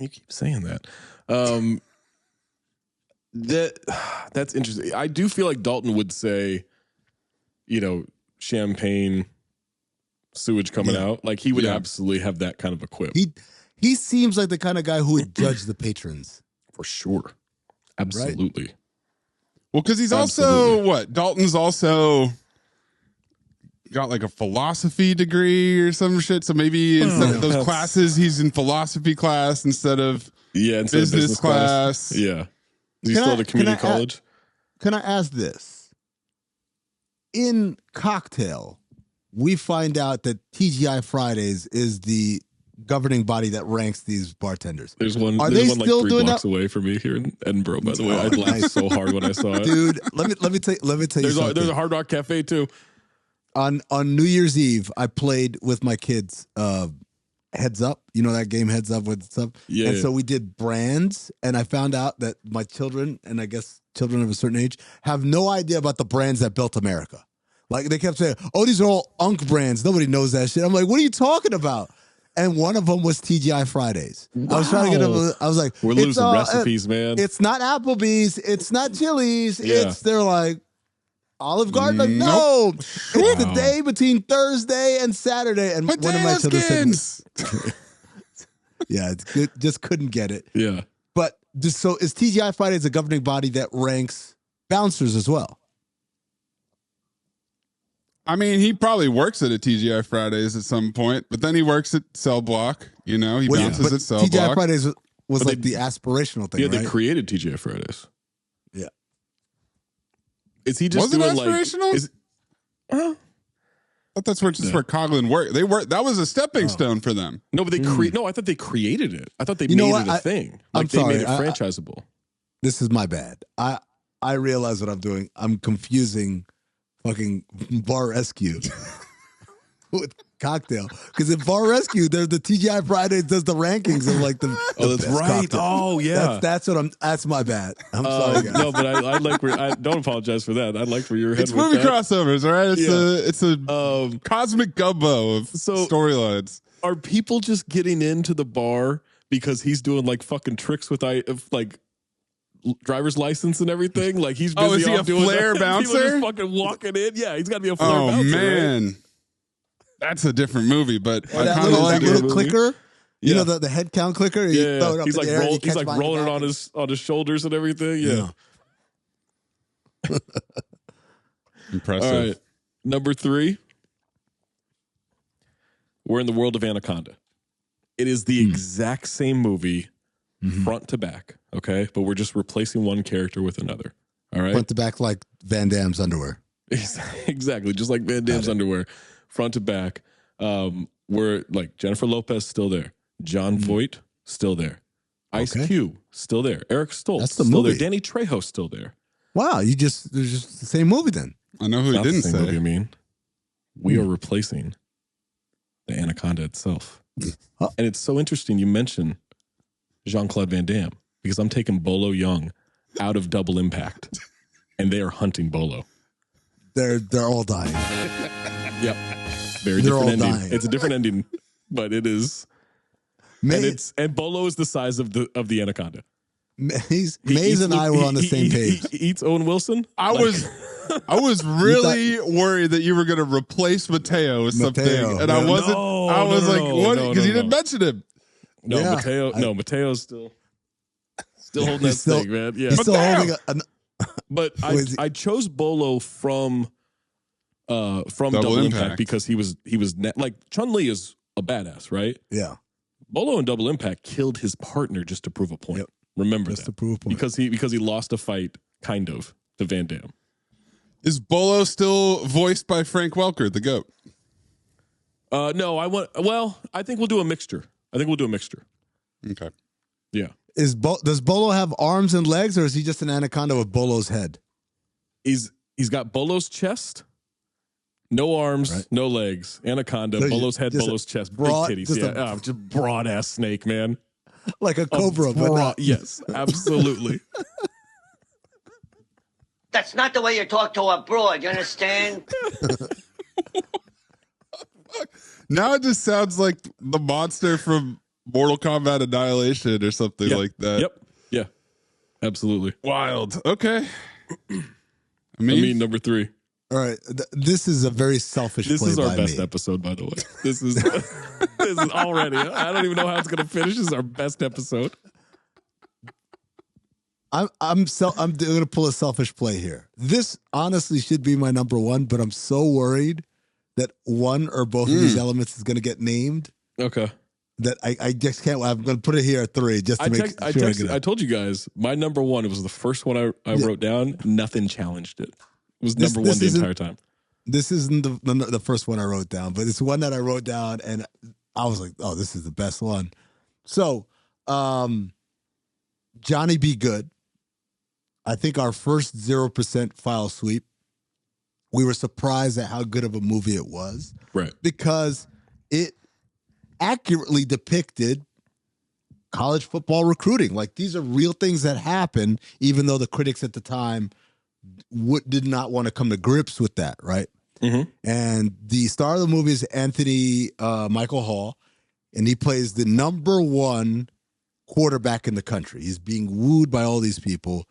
You keep saying that. That's interesting. I do feel like Dalton would say, champagne, sewage coming out. Like he would absolutely have that kind of a quip. He seems like the kind of guy who would judge the patrons. For sure. Absolutely. Right? Well, because he's also, Dalton's also got like a philosophy degree or some shit. So maybe instead of those classes, he's in philosophy class instead of business class. Yeah. Is he still at a community college? Can I ask this? In Cocktail, we find out that TGI Fridays is the governing body that ranks these bartenders. There's one. Are there's they one like still 3 doing blocks that? away from me here in Edinburgh. By the way, I laughed so hard when I saw it, dude. Let me tell you something. There's a Hard Rock Cafe too. On New Year's Eve, I played with my kids. Heads Up, that game Heads Up with stuff. Yeah. And so we did brands, and I found out that my children, and I guess children of a certain age, have no idea about the brands that built America. Like they kept saying, "Oh, these are all Unk brands. Nobody knows that shit." I'm like, "What are you talking about?" And one of them was TGI Fridays. Wow. I was trying to get them. I was like, "We're losing recipes, man. It's not Applebee's. It's not Chili's. Yeah. They're like Olive Garden. Like, no, it's the day between Thursday and Saturday." And potato one of my children skins. said, "Yeah, it's good. Just couldn't get it." Yeah, but so is TGI Fridays a governing body that ranks bouncers as well? I mean, he probably works at a TGI Fridays at some point, but then he works at Cell Block. He bounces at Cell Block. TGI Fridays was like the aspirational thing. Yeah, right? they created TGI Fridays. Yeah. Is he just doing aspirational? I thought that's where Coughlin worked. That was a stepping stone for them. No, but No, I thought they created it. I thought they made it a thing. Like they made it franchisable. This is my bad. I realize what I'm doing. I'm confusing fucking Bar Rescue with Cocktail, because in Bar Rescue, there's the TGI Fridays does the rankings of like the that's right. Cocktail. Oh yeah, that's my bad. I'm sorry, guys. No, but I like where I don't apologize for that. I like where you're heading. It's movie crossovers, all right? It's a cosmic gumbo of so storylines. Are people just getting into the bar because he's doing like fucking tricks with like driver's license and everything? Like he's busy is he a flair bouncer? Just fucking walking in. Yeah, he's got to be a flair bouncer. Oh man, right? that's a different movie. But I that kind of like little it. clicker. You know the head count clicker? Yeah. Throw it up He's in like the air and you he's catch like him rolling it back. on his shoulders and everything. Yeah. Impressive. All right. Number 3. We're in the world of Anaconda. It is the exact same movie, front to back. Okay, but we're just replacing one character with another. All right, Front to back like Van Damme's underwear. Exactly, just like Van Damme's underwear, front to back. We're like Jennifer Lopez still there, John Voight still there, Ice Cube still there, Eric Stoltz That's the still movie. there, Danny Trejo still there. Wow, there's just the same movie then. I know who he Not the didn't same say. movie, I mean, we are replacing the Anaconda itself. And it's so interesting you mention Jean-Claude Van Damme because I'm taking Bolo Young out of Double Impact and they are hunting Bolo. They're all dying. Yep. Very They're all different ending. dying. It's a different ending, but it is. And Bolo is the size of the Anaconda. Maze and I were on the same page. He eats Owen Wilson. I was really worried that you were going to replace Mateo with something, and I wasn't. I was like, what? Because you didn't mention him. No, Yeah, Mateo. Mateo's still holding that still- stake, man. Yeah, He's still holding but I chose Bolo from Double Impact because he was like Chun-Li is a badass, right? Yeah. Bolo in Double Impact killed his partner just to prove a point. Yep. Remember Just that to prove a point. because he lost a fight kind of to Van Damme. Is Bolo still voiced by Frank Welker, the GOAT? No, I think we'll do a mixture. Okay. Yeah. Does Bolo have arms and legs, or is he just an anaconda with Bolo's head? He's got Bolo's chest, no arms, Right. no legs, anaconda, So Bolo's head, just a Bolo's chest, broad- big just titties. a- Yeah, just broad ass snake, man. Like a cobra, but not. Yes, absolutely. That's not the way you talk to a broad, you understand? Now it just sounds like the monster from Mortal Kombat Annihilation or something Yep. like that. Yep. Yeah. Absolutely. Wild. Okay. I mean, number 3. All right. This is a very selfish This play is our by best me. episode, by the way. This is already. I don't even know how it's going to finish. This is our best episode. I'm going to pull a selfish play here. This honestly should be my number 1, but I'm so worried that one or both of these elements is going to get named Okay. that I just can't. I'm going to put it here at 3 just to make sure I get I it. told you guys, my number 1, it was the first one I wrote down. Nothing challenged it. It was number 1 the entire time. This isn't the first one I wrote down, but it's one that I wrote down and I was like, oh, this is the best one. So, Johnny Be Good. I think our first 0% file sweep, we were surprised at how good of a movie it was. Right. Because it accurately depicted college football recruiting. Like, these are real things that happen, even though the critics at the time did not want to come to grips with that, right? Mm-hmm. And the star of the movie is Anthony Michael Hall, and he plays the number 1 quarterback in the country. He's being wooed by all these people.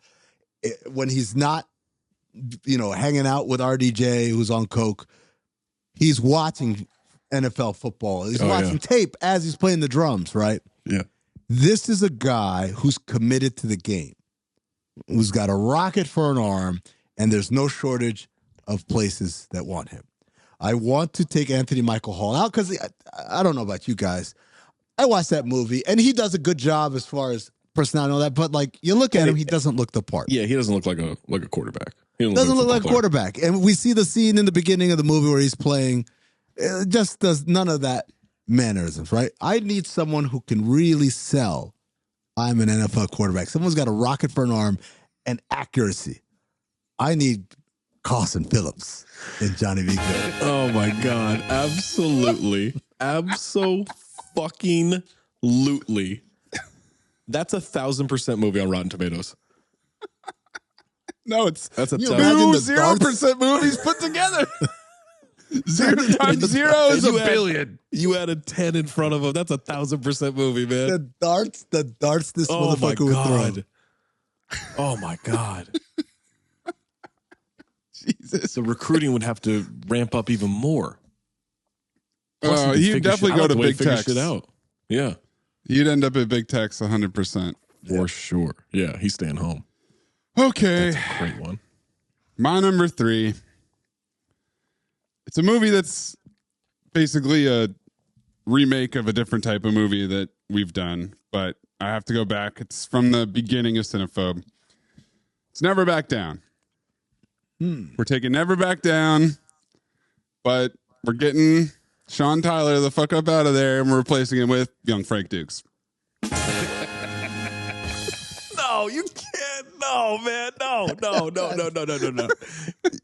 When he's not, hanging out with RDJ, who's on coke, he's watching NFL football. He's watching tape as he's playing the drums, right? Yeah. This is a guy who's committed to the game, who's got a rocket for an arm, and there's no shortage of places that want him. I want to take Anthony Michael Hall out because I don't know about you guys. I watched that movie, and he does a good job as far as personality and all that, but like you look at him, he doesn't look the part. Yeah, he doesn't look like a quarterback. He doesn't look like a quarterback. And we see the scene in the beginning of the movie where he's playing. It just does none of that mannerisms, right? I need someone who can really sell. I'm an NFL quarterback. Someone's got a rocket for an arm and accuracy. I need Carson Phillips and Johnny B. Good. Oh my God. Absolutely. Abso-fucking-lutely. That's 1,000% movie on Rotten Tomatoes. No, That's a two 0% movies put together. 0 times 0 is a billion. You add a 10 in front of him. That's 1,000% movie, man. The darts this Oh my motherfucker would throw. God. Oh my God. Jesus. So recruiting would have to ramp up even more. Plus, He'd definitely go to Big Tex. Shit out. Yeah. You'd end up at Big Tex 100%. For sure. Yeah, he's staying home. Okay. That's a great one. My number 3. It's a movie that's basically a remake of a different type of movie that we've done, but I have to go back. It's from the beginning of Cinephobe. It's Never Back Down. We're taking Never Back Down, but we're getting Sean Tyler the fuck up out of there, and we're replacing him with young Frank Dukes. No, you can't. No, man. No.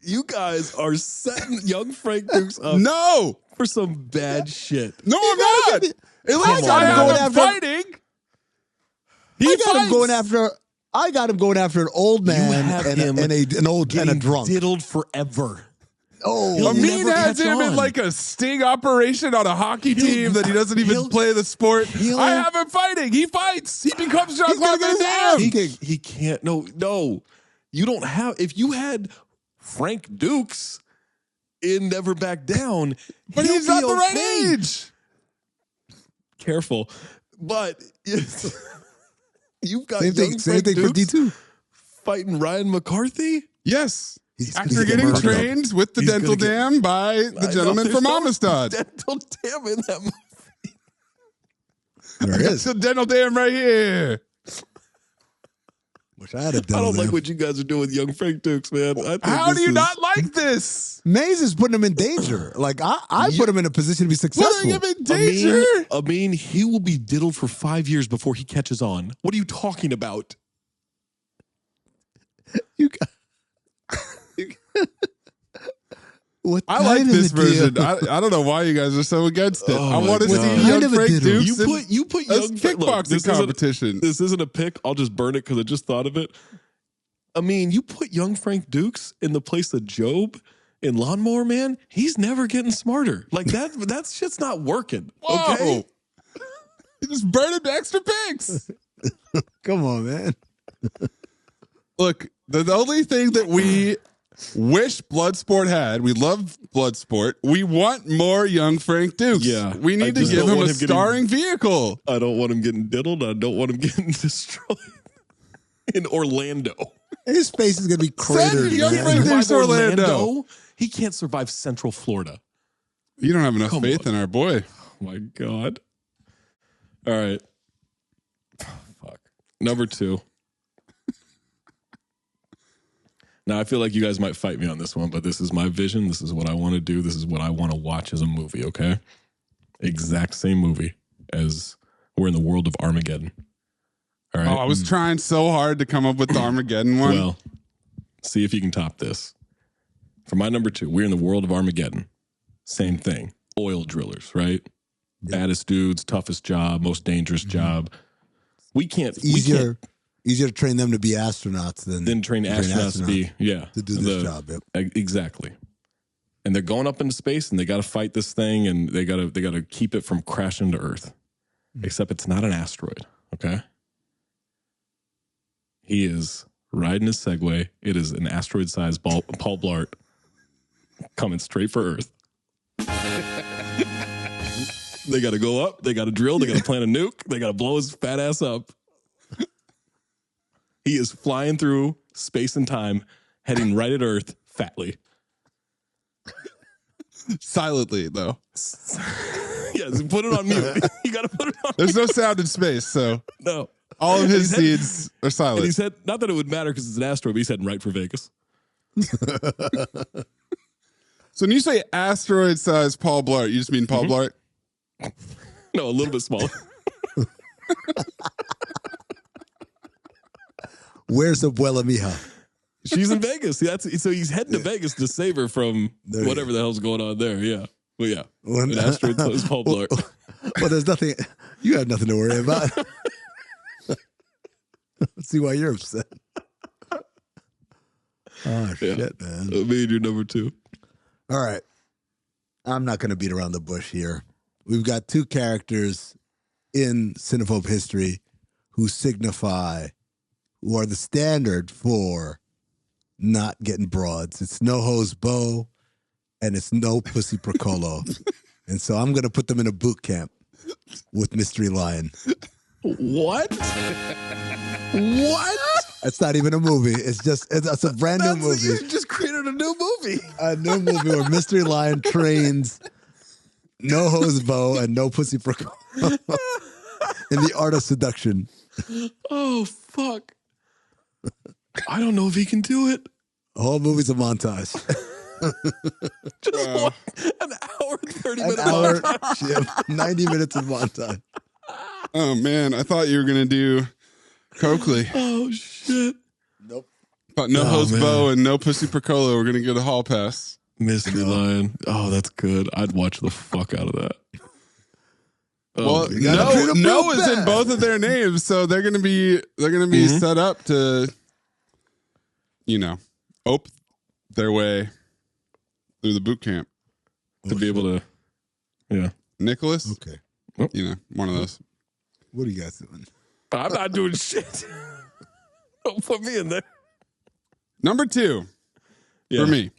You guys are setting young Frank Dukes up No! for some bad shit. No, I'm not! At least I have him fighting! I got him going after an old man and a drunk. Diddled forever. Oh, Amin has him in like a sting operation on a hockey team that he doesn't even play the sport. I have him fighting. He fights. He becomes Jean-Claude Van Damme. He can't. No. You don't have. If you had Frank Dukes in Never Back Down, but he's not the right age. Careful. But you've got same thing Frank for Dukes D2 fighting Ryan McCarthy. Yes. After getting trained with the dental dam by the gentleman from Amistad. Dental dam in that movie. There is the dental dam right here. Wish I had a dental I don't dam. like what you guys are doing with young Frank Dukes, man. How do you not like this? Mays is putting him in danger. Like I put him in a position to be successful. Putting him in danger? Amin, he will be diddled for 5 years before he catches on. What are you talking about? You got. I like this version. I don't know why you guys are so against it. I want to see young Frank Dukes. You put young kickboxing competition. This isn't a pick. I'll just burn it because I just thought of it. I mean, you put young Frank Dukes in the place of Job in Lawnmower Man. He's never getting smarter. Like that shit's not working. Whoa. Okay, You just burn him to extra picks. Come on, man. Look, the only thing that we wish Bloodsport had, we love Bloodsport. We want more young Frank Dukes. Yeah, we need to give him a starring vehicle. I don't want him getting diddled. I don't want him getting destroyed in Orlando. His face is gonna be cratered. Send young Frank Dukes to Orlando. He can't survive Central Florida. You don't have enough faith in our boy. Oh my God. All right. Fuck. Number 2. Now, I feel like you guys might fight me on this one, but this is my vision. This is what I want to do. This is what I want to watch as a movie, okay? Exact same movie as we're in the world of Armageddon. All right? Oh, I was trying so hard to come up with the Armageddon one. Well, see if you can top this. For my number 2, we're in the world of Armageddon. Same thing. Oil drillers, right? Yeah. Baddest dudes, toughest job, most dangerous job. Easier to train them to be astronauts than train astronauts to be to do this job. Yep. Exactly. And they're going up into space and they got to fight this thing and they got to keep it from crashing to Earth. Except it's not an asteroid, okay? He is riding his Segway. It is an asteroid-sized Paul Blart coming straight for Earth. They got to go up. They got to drill. They got to plant a nuke. They got to blow his fat ass up. He is flying through space and time, heading right at Earth, fatly. Silently, though. Yes, put it on mute. You got to put it on There's mute. no sound in space, so No. all of his seeds are silent. And he said, not that it would matter because it's an asteroid, but he's heading right for Vegas. So when you say asteroid-sized Paul Blart, you just mean Paul Blart? No, a little bit smaller. Where's Abuela Mija? She's in Vegas. So he's heading to Vegas to save her from whatever the hell's going on there. Yeah. Well, yeah. An asteroid is Paul Blart. Well, there's nothing. You have nothing to worry about. Let's see why you're upset. Oh, shit, man. Me and you're number 2. All right. I'm not going to beat around the bush here. We've got 2 characters in Cinephobe history who are the standard for not getting broads. It's No Hose Bo and it's No Pussy Procolo. And so I'm going to put them in a boot camp with Mystery Lion. What? What? It's not even a movie. It's a brand new movie. You just created a new movie. A new movie where Mystery Lion trains no hose bow and no pussy for in the art of seduction. Oh, fuck. I don't know if he can do it. The whole movie's a montage. Just an hour and 30 minutes. 90 minutes of montage. Oh, man. I thought you were going to do Coakley. Oh, shit. Nope. But no hose bow and no pussy per cola. We're going to get a hall pass. Mystery Lion. Oh, that's good. I'd watch the fuck out of that. Well, no is in both of their names, so they're going to be set up to, ope their way through the boot camp to be able to, Nicholas. Okay. One of those. What are you guys doing? I'm not doing shit. Don't put me in there. Number 2 for me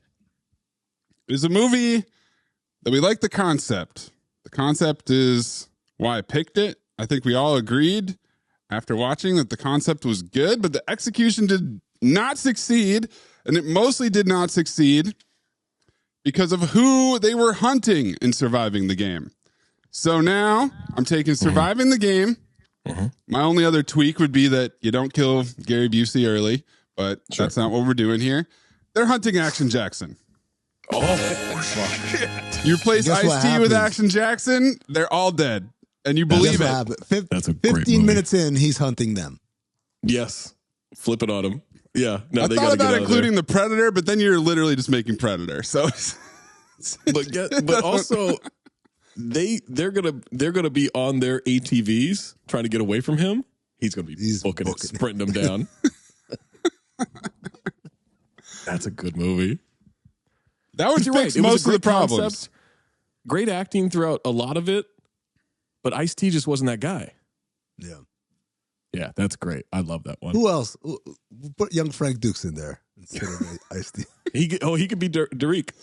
is a movie that we like the concept. The concept is why I picked it. I think we all agreed after watching that the concept was good, but the execution did not succeed. And it mostly did not succeed because of who they were hunting in surviving the game. So now I'm taking surviving the game. My only other tweak would be that you don't kill Gary Busey early, but that's not what we're doing here. They're hunting Action Jackson. Oh, you replace Ice-T with Action Jackson, they're all dead. And you believe it. That's a great 15 movie. minutes in, he's hunting them. Yes. Flip it on him. Yeah. I thought about including the Predator, but then you're literally just making Predator. So, but also they're gonna be on their ATVs trying to get away from him. He's gonna be booking it, sprinting them down. That's a good movie. That would fix most of the problems. Concept, great acting throughout a lot of it, but Ice-T just wasn't that guy. Yeah. Yeah, that's great. I love that one. Who else? Put young Frank Dukes in there instead of Ice-T. He could be Derek.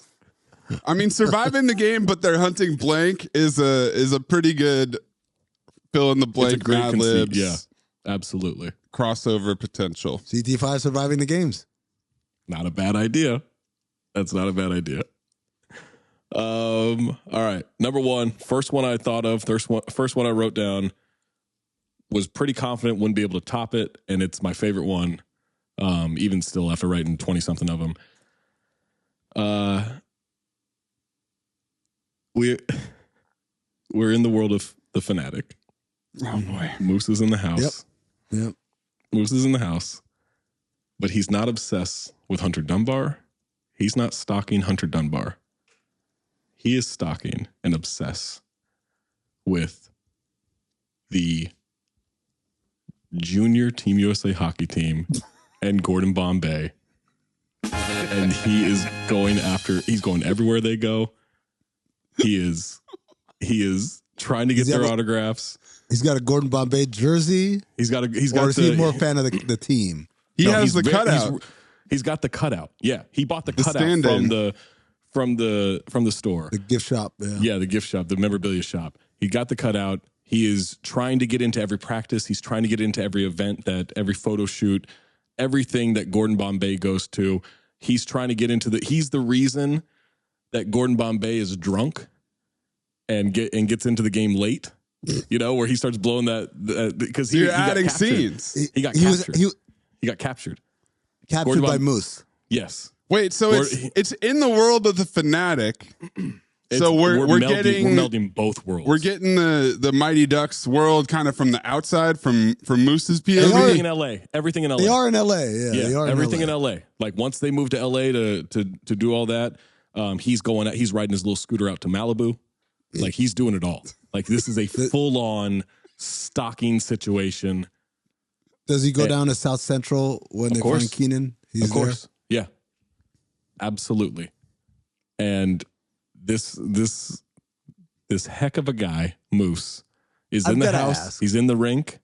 I mean, surviving the game, but they're hunting blank is a pretty good fill in the blank Mad Libs. Yeah, absolutely. Crossover potential. CT5 surviving the games. Not a bad idea. That's not a bad idea. All right. Number 1, first one I thought of, first one I wrote down, was pretty confident wouldn't be able to top it, and it's my favorite one, even still after writing 20-something of them. We're in the world of the fanatic. Oh boy. Moose is in the house. Yep. Moose is in the house, but he's not obsessed with Hunter Dunbar. He's not stalking Hunter Dunbar. He is stalking and obsessed with the junior Team USA hockey team and Gordon Bombay. And he's going everywhere they go. He is trying to get their autographs. He's got a Gordon Bombay jersey. Or is he more a fan of the team? He has the cutout. He's got the cutout. Yeah, he bought the cutout from the store, the gift shop. Yeah, the gift shop, the memorabilia shop. He got the cutout. He is trying to get into every practice. He's trying to get into every event, every photo shoot, everything that Gordon Bombay goes to. He's trying to get into he's the reason that Gordon Bombay is drunk and gets into the game late. Where he starts blowing that because you're adding scenes. He got captured. He got captured. Captured by Moose. Yes. Wait, so it's in the world of the fanatic. So we're melding both worlds. We're getting the Mighty Ducks world kind of from the outside, from Moose's POV. Everything in LA. They are in LA. Yeah, they are everything in LA. Like once they move to LA to do all that, he's riding his little scooter out to Malibu. Like he's doing it all. Like this is a full on stalking situation. Does he go down to South Central when they find Keenan? Of course. There? Yeah. Absolutely. And this heck of a guy, Moose, is in the house. He's in the rink,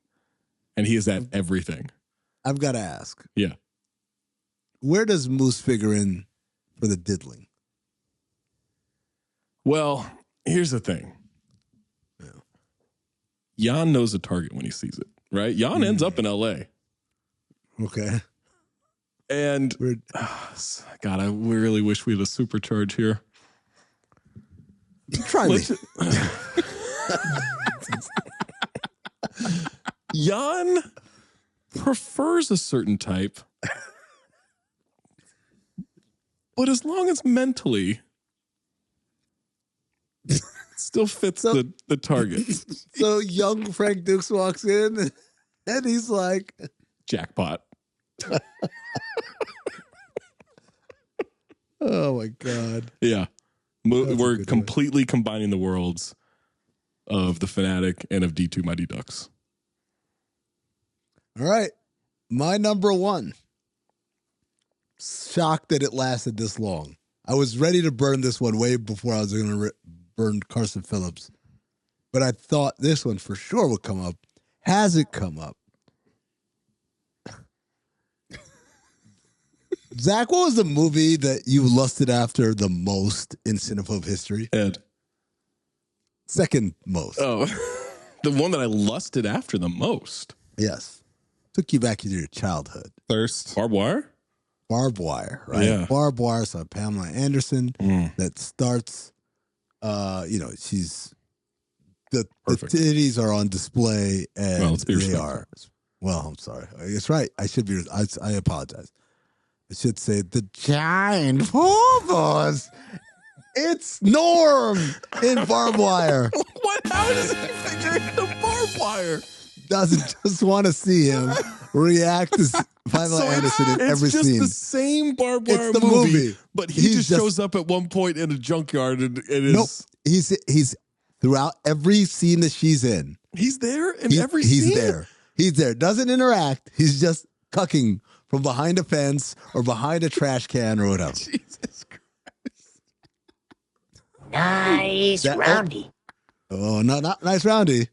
and he is at everything. I've got to ask. Yeah. Where does Moose figure in for the diddling? Well, here's the thing. Jan knows a target when he sees it, right? Jan ends up in L.A. Okay. And God, I really wish we had a supercharge here. Try me. Jan prefers a certain type, but as long as mentally it still fits the target. So young Frank Dukes walks in and he's like, jackpot. Oh my God. Yeah. We're completely combining the worlds of the Fanatic and of D2 Mighty Ducks. All right. My number one. Shocked that it lasted this long. I was ready to burn this one way before I was going to burn Carson Phillips. But I thought this one for sure would come up. Hasn't come up. Zach, what was the movie that you lusted after the most in Cinephobe history? Ed. Second most. Oh, the one that I lusted after the most. Yes. Took you back into your childhood. Thirst. Barbed Wire? Barbed Wire, right? Yeah. Barbed Wire, so Pamela Anderson that starts, she's, the titties are on display and they are, well, I'm sorry. It's right. I apologize. I should say the giant pawpaws. It's Norm in Barbed Wire. What? How does he figure into Barbed Wire? Doesn't just want to see him react to Pamela Anderson in every scene. It's just the same Barbed Wire It's the movie. But he just shows up at one point in a junkyard and is... Nope. He's throughout every scene that she's in. He's there in every scene? He's there. He's there. Doesn't interact. He's just cucking from behind a fence or behind a trash can or whatever. Jesus Christ. Nice, Roundy. Oh, no, not nice Roundy.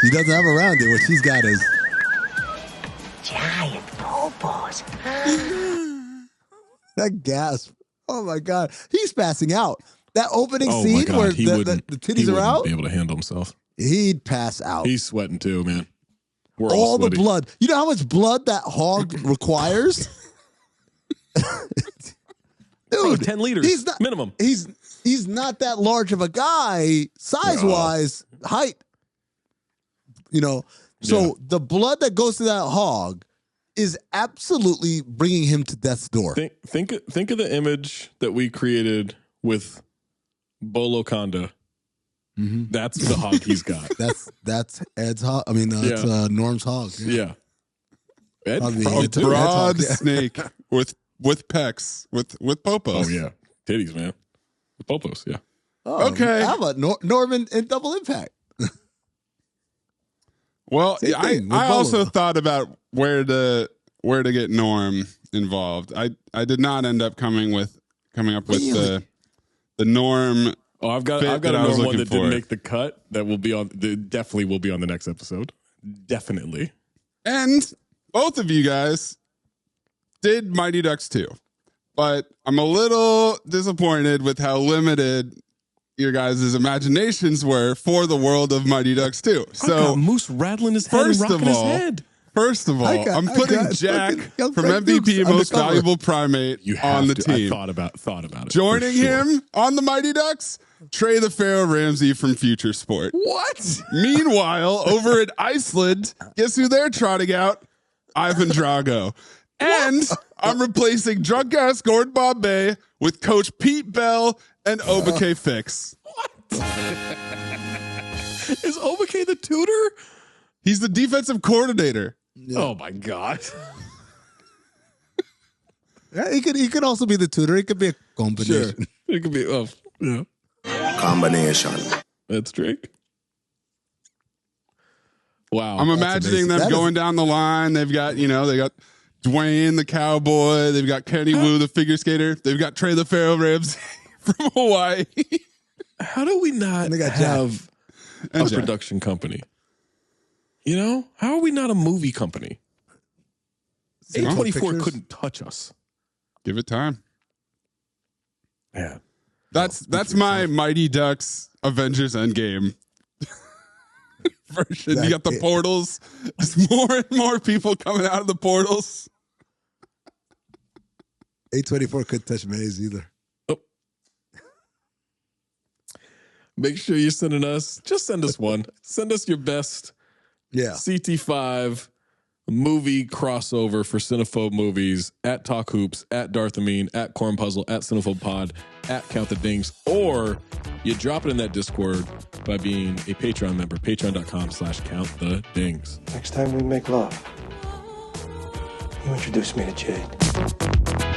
She doesn't have a Roundy. What she's got is giant popos. that gasp. Oh my God. He's passing out. That opening scene where the titties are out. He wouldn't be able to handle himself. He'd pass out. He's sweating too, man. We're all the blood. You know how much blood that hog requires? Dude, 10 liters minimum. He's not that large of a guy, size-wise, height. So the blood that goes to that hog is absolutely bringing him to death's door. Think of the image that we created with Bolo Conda. Mm-hmm. That's the hog he's got. That's Ed's hog. I mean, that's Norm's hog. Yeah. Ed, a broad snake with pecs with popos. Oh yeah, titties, man. With popos, yeah. Oh, okay. How about Norman in Double Impact? Well, I also thought about where to get Norm involved. I did not end up coming up with the Norm. Oh, I've got a Norm one that didn't make the cut. That will be on. Definitely will be on the next episode. Definitely. And both of you guys did Mighty Ducks 2, but I'm a little disappointed with how limited your guys' imaginations were for the world of Mighty Ducks 2. So Moose rattling his head and rocking his head. First of all, I'm putting Jack from MVP Most Valuable Primate on the team. I thought about it. Joining him on the Mighty Ducks, Trey the Pharaoh Ramsey from Future Sport. What? Meanwhile, over at Iceland, guess who they're trotting out? Ivan Drago. And I'm replacing drunk-ass Gordon Bombay with Coach Pete Bell and Obake Fix. What? Is Obake the tutor? He's the defensive coordinator. Yeah. Oh my God. Yeah, he could also be the tutor. He could be a combination. Sure. It could be Combination. That's Drake. Wow. I'm imagining them going down the line. They've got, they got Dwayne the cowboy. They've got Kenny Wu the figure skater. They've got Trey the Pharaoh Ramsey from Hawaii. How do we not have a production company? How are we not a movie company? A24 couldn't touch us. Give it time. Yeah. That's my Mighty Ducks Avengers Endgame. version. You got the portals. There's more and more people coming out of the portals. A24 couldn't touch Mayes either. Oh. Make sure you're sending us. Just send us one. Send us your best. Yeah. CT5 movie crossover for Cinephobe movies at Talk Hoops, at Darth Amin, at Corn Puzzle, at Cinephobe Pod, at Count the Dings, or you drop it in that Discord by being a Patreon member, patreon.com/Count the Dings. Next time we make love, you introduce me to Jade.